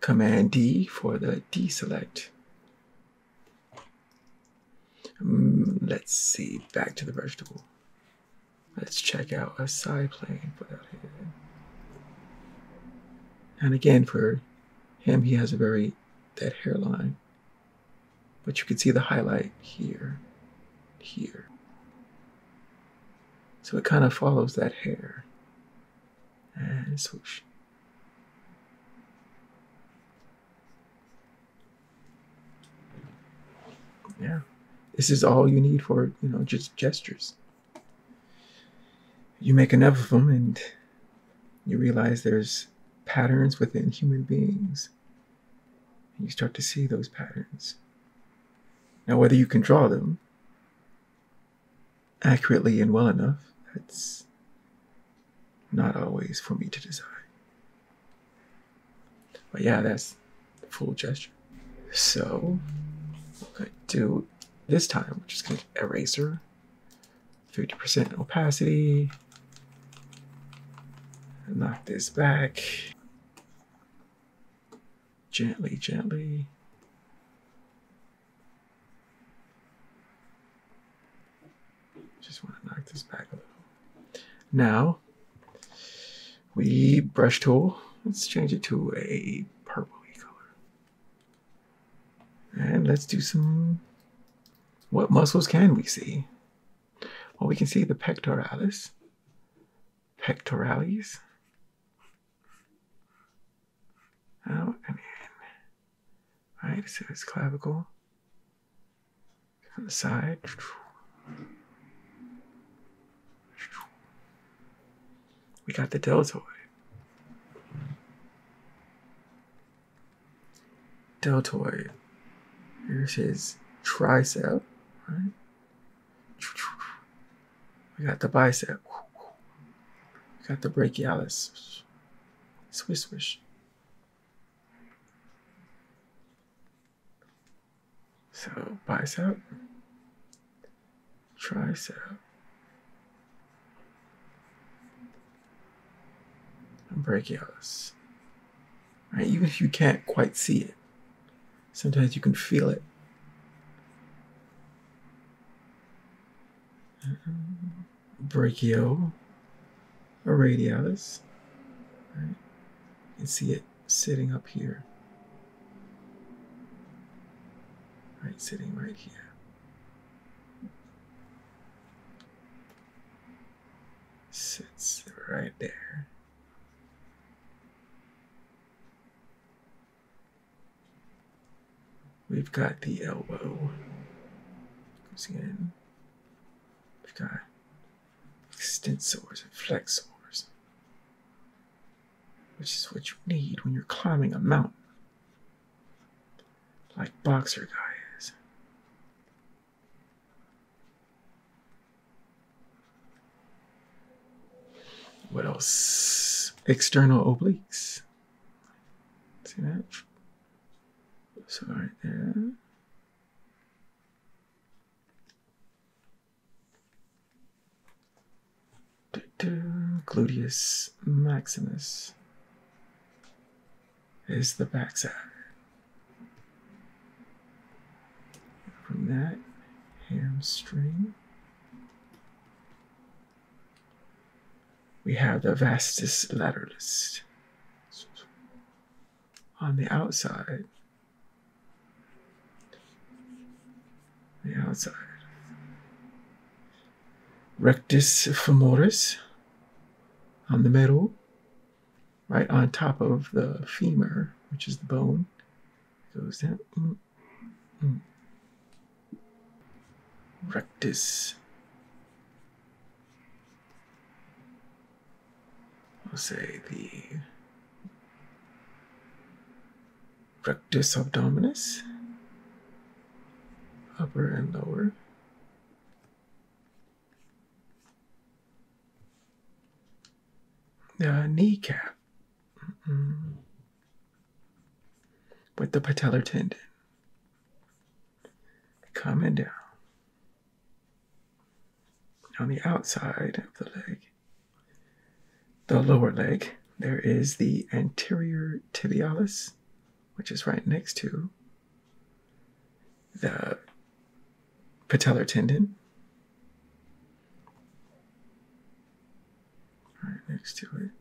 Command D for the deselect. Let's see, back to the brush tool. Let's check out a side plane for that head. And again, for him, he has that hairline. But you can see the highlight here. So it kind of follows that hair. And swoosh. Yeah. This is all you need for, just gestures. You make enough of them and you realize there's patterns within human beings. And you start to see those patterns. Now, whether you can draw them accurately and well enough, that's not always for me to decide. But yeah, that's the full gesture. So, what I'm going to do this time, we're just going to eraser, 50% opacity, knock this back, gently. Just want to knock this back a little. Now, we brush tool, let's change it to a purpley color. And let's do some, what muscles can we see? Well, we can see the pectoralis, pectoralis, out and in. Right, so it's clavicle. On the side. We got the deltoid. Deltoid. Here's his tricep, right? We got the bicep. We got the brachialis. Swish. So bicep, tricep, and brachialis. Right? Even if you can't quite see it, sometimes you can feel it. Brachio or radialis. Right? You can see it sitting up here. Right, sitting right here. Sits right there. We've got the elbow. Goes in. We've got extensors and flexors, which is what you need when you're climbing a mountain, like boxer guy is. What else? External obliques. See that? So right there. Gluteus maximus is the backside. From that, hamstring. We have the vastus lateralis on the outside. Rectus femoris on the middle, right on top of the femur, which is the bone, Goes down. Rectus. We'll say the rectus abdominis, upper and lower. The kneecap with the patellar tendon coming down. On the outside of the leg, the lower leg, there is the anterior tibialis, which is right next to the patellar tendon. Right next to it.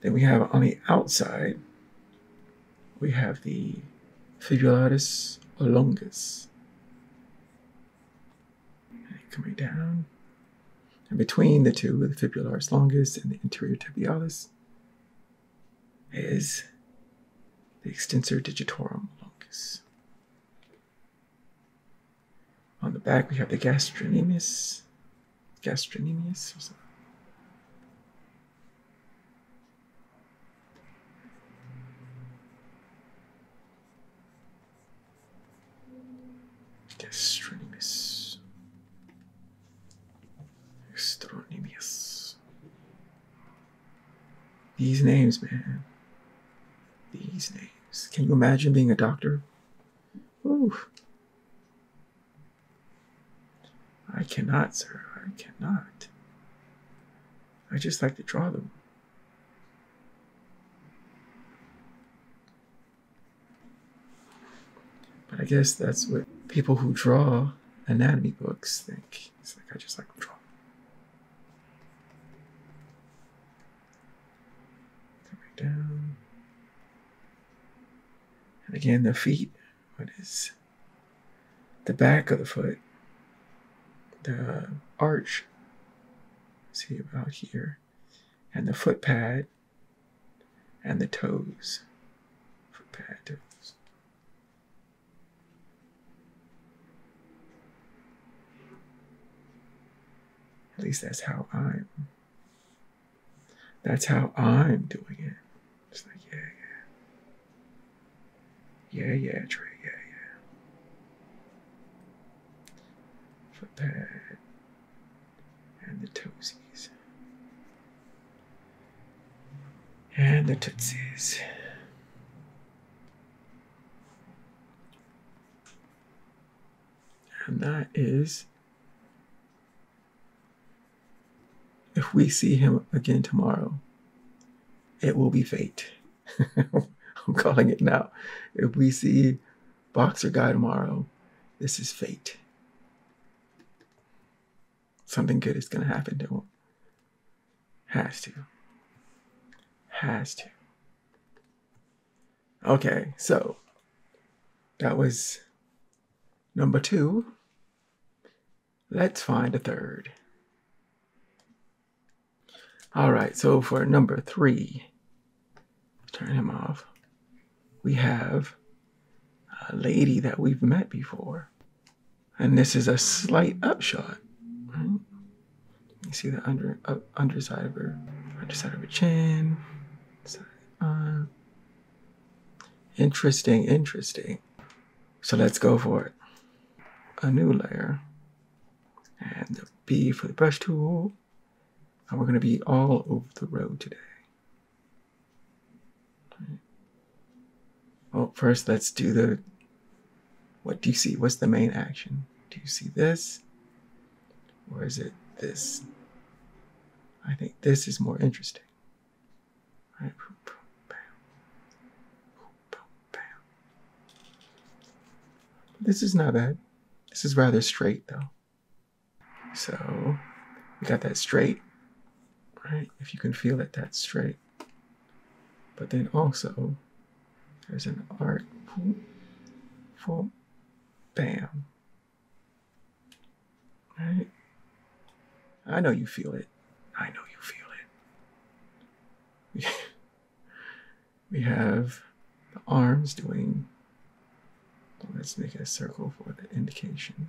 Then we have on the outside, we have the fibularis longus. Coming down. And between the two, the fibularis longus and the anterior tibialis, is the extensor digitorum longus. On the back, we have the gastrocnemius. Gastrocnemius. Gastrocnemius. Gastrocnemius. These names, man. These names. Can you imagine being a doctor? Ooh. I cannot, sir. I cannot. I just like to draw them. But I guess that's what people who draw anatomy books think. It's like, I just like to draw. Coming down. And again, the feet. What is the back of the foot? The arch, see about here, and the foot pad, and the toes, foot pad, toes. At least that's how I'm doing it. It's like, yeah, Trey, yeah. Foot pad and the toesies and the tootsies. And that is, if we see him again tomorrow, it will be fate. I'm calling it now. If we see Boxer Guy tomorrow, this is fate. Something good is going to happen to him. Has to. Okay, so that was number 2. Let's find a third. All right, so for number 3, turn him off. We have a lady that we've met before. And this is a slight upshot. Right? You see the underside of her chin. Interesting. So let's go for it. A new layer. And the B for the brush tool. And we're going to be all over the road today. Right. Well, first let's do the, what do you see? What's the main action? Do you see this? Or is it this? I think this is more interesting. All right. This is not bad. This is rather straight though. So we got that straight, right? If you can feel it, that's straight. But then also there's an arc, boom, bam. Right? I know you feel it. We have the arms doing, let's make a circle for the indication.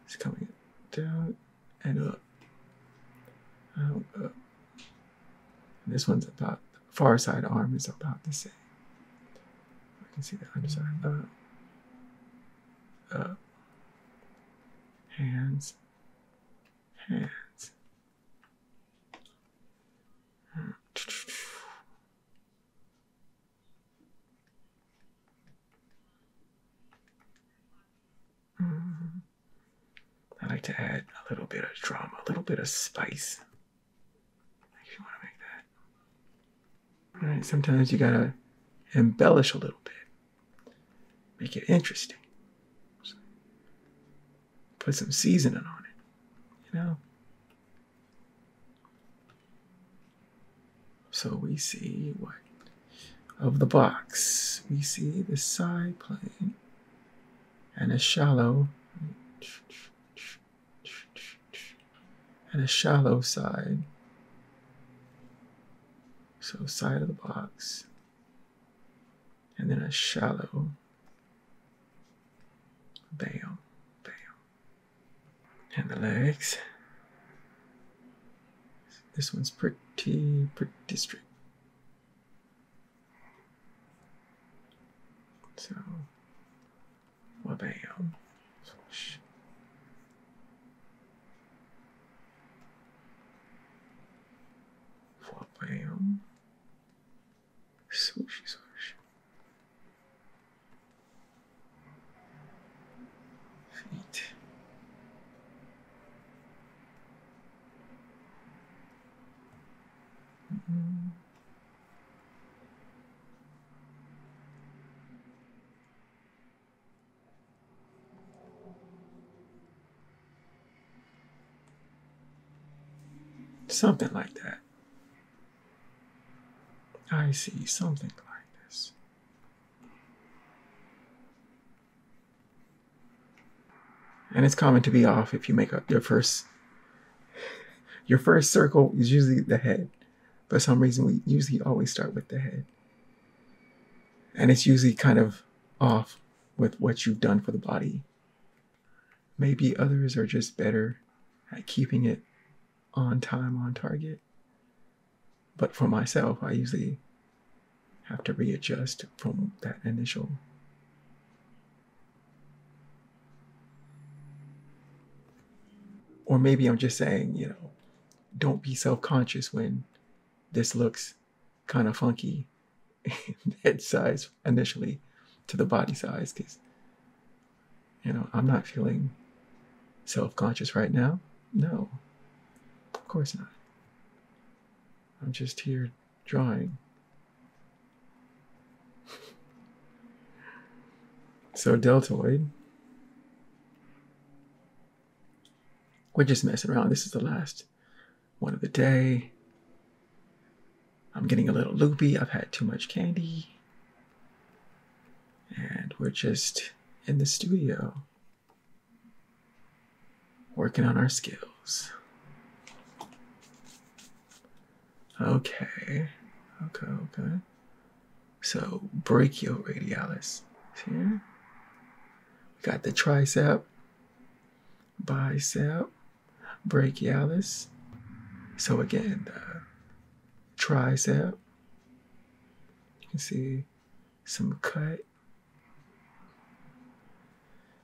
It's coming down and up, out, up. And this one's about, the far side arm is about the same. I can see the underside, up, hands, hands. I like to add a little bit of drama, a little bit of spice. If you want to make that. All right, sometimes you gotta embellish a little bit, make it interesting. So put some seasoning on it, you know? So we see what? Of the box, we see the side plane and a shallow side. So side of the box and then a shallow, bam, bam. And the legs. This one's pretty straight. So, bam. Swoosh. Bam. Swooshy swoosh. Feet. Something like that. I see something like this. And it's common to be off if you make up your first circle is usually the head. For some reason, we usually always start with the head. And it's usually kind of off with what you've done for the body. Maybe others are just better at keeping it on time, on target. But for myself, I usually have to readjust from that initial. Or maybe I'm just saying, you know, don't be self-conscious when this looks kind of funky head size initially to the body size, because, you know, I'm not feeling self-conscious right now. No, of course not. I'm just here drawing. So deltoid. We're just messing around. This is the last one of the day. I'm getting a little loopy. I've had too much candy. And we're just in the studio working on our skills. Okay. So brachioradialis here. We got the tricep, bicep, brachialis. So again, the tricep. You can see some cut.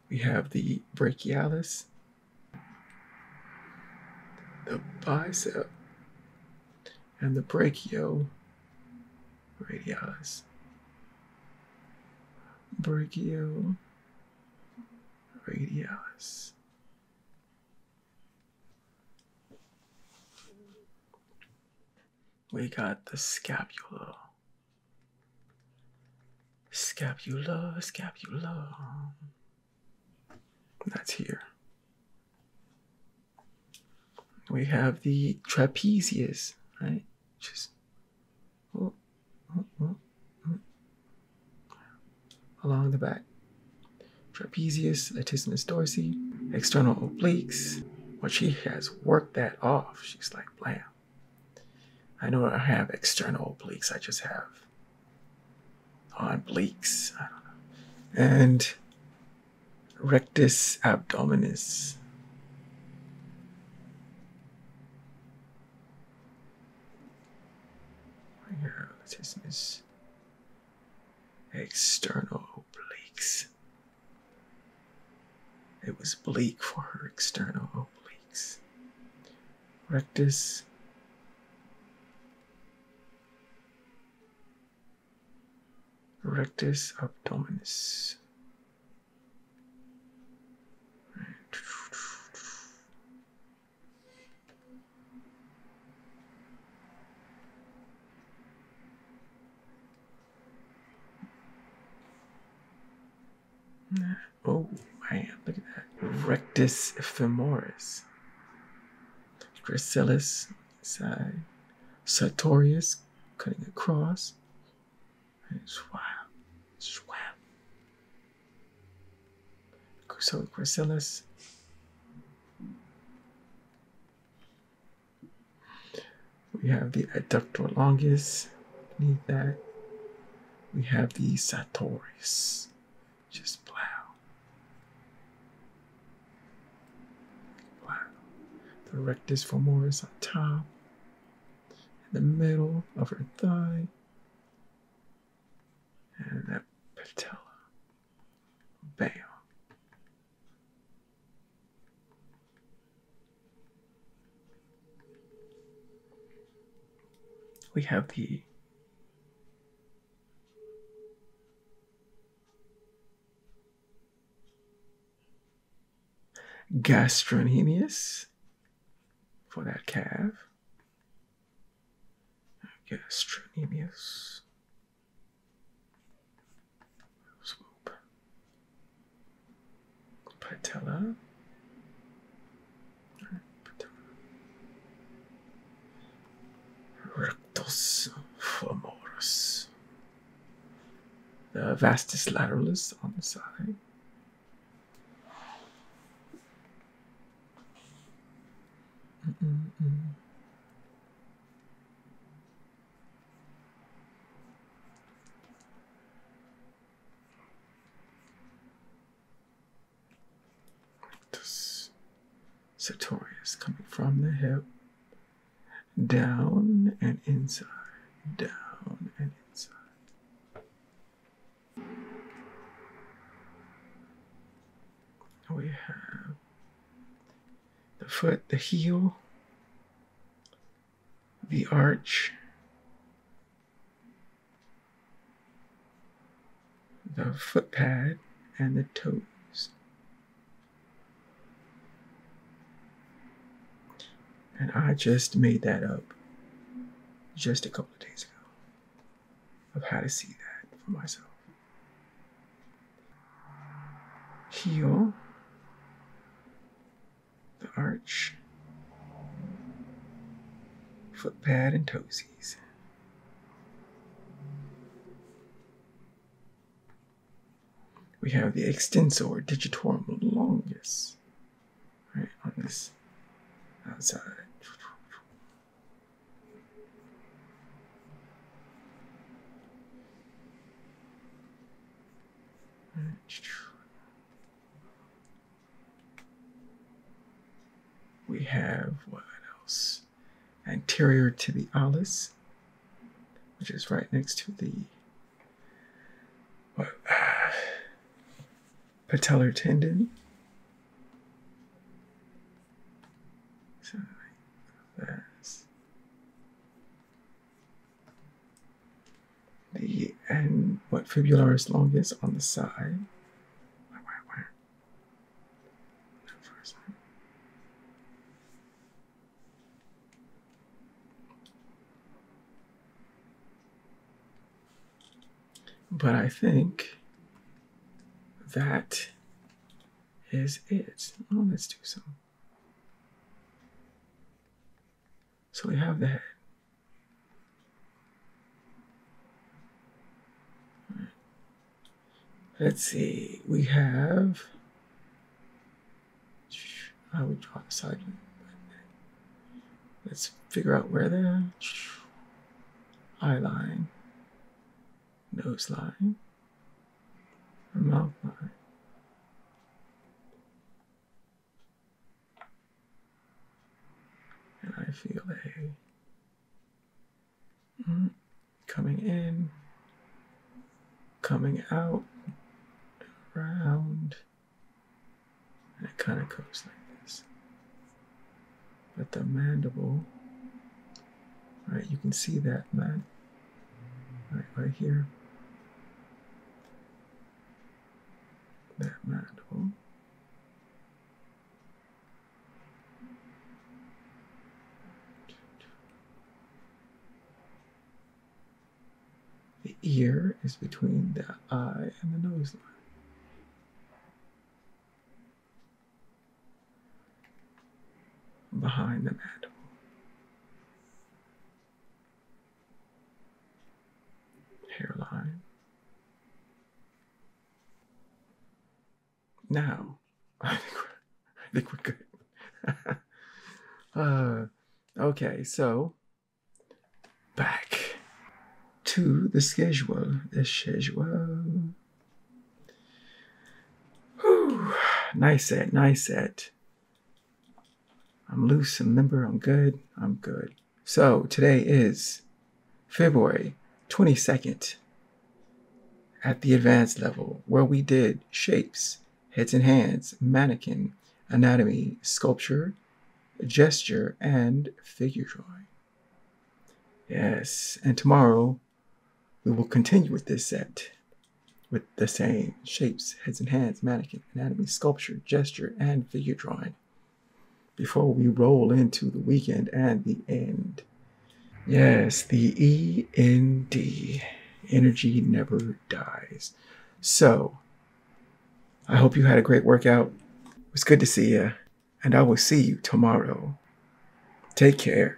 We have the brachialis, the bicep, and the brachioradialis. Brachioradialis. We got the scapula. Scapula. That's here. We have the trapezius, right? Just along the back. Trapezius, latissimus dorsi, external obliques. Well, she has worked that off. She's like, blam. I know I have external obliques. I just have obliques, I don't know, and rectus abdominis. Here, latissimus. External obliques. It was bleak for her external obliques. Rectus. Rectus abdominis. Oh man, look at that. Rectus femoris. Gracilis side. Sartorius cutting across. Swab. Swab. So gracilis. We have the adductor longus beneath that. We have the sartorius. Just plow. Plow. The rectus femoris on top. In the middle of her thigh. And that patella. Bam. We have the gastrocnemius for that calf. Gastrocnemius. Swoop. Patella. Rectus femoris. The vastus lateralis on the side. Rectus sartorius coming from the hip. Down and inside, down and inside. We have the foot, the heel, the arch, the foot pad, and the toes. And I just made that up just a couple of days ago of how to see that for myself. Heel, the arch, foot pad, and toesies. We have the extensor digitorum longus, right, on this outside. We have what else? Anterior to the atlas, which is right next to the patellar tendon. So that's the and what fibularis longus on the side. But I think that is it. Oh, let's do some. So we have the head. Let's see. We have. I would draw the side. Let's figure out where the eye line. nose line, a mouth line. And I feel a coming in, coming out, around, and it kind of goes like this. But the mandible, right, you can see that, man, right here. That mandible. The ear is between the eye and the nose line. Behind the mandible. Hairline. Now, I think we're good. Okay, so back to the schedule. Whew. Nice set. I'm loose and limber. I'm good. So today is February 22nd at the advanced level, where we did shapes, heads and hands, mannequin, anatomy, sculpture, gesture, and figure drawing. Yes, and tomorrow we will continue with this set with the same shapes, heads and hands, mannequin, anatomy, sculpture, gesture, and figure drawing before we roll into the weekend and the end. Yes, the END. Energy never dies. So, I hope you had a great workout. It was good to see you, and I will see you tomorrow. Take care.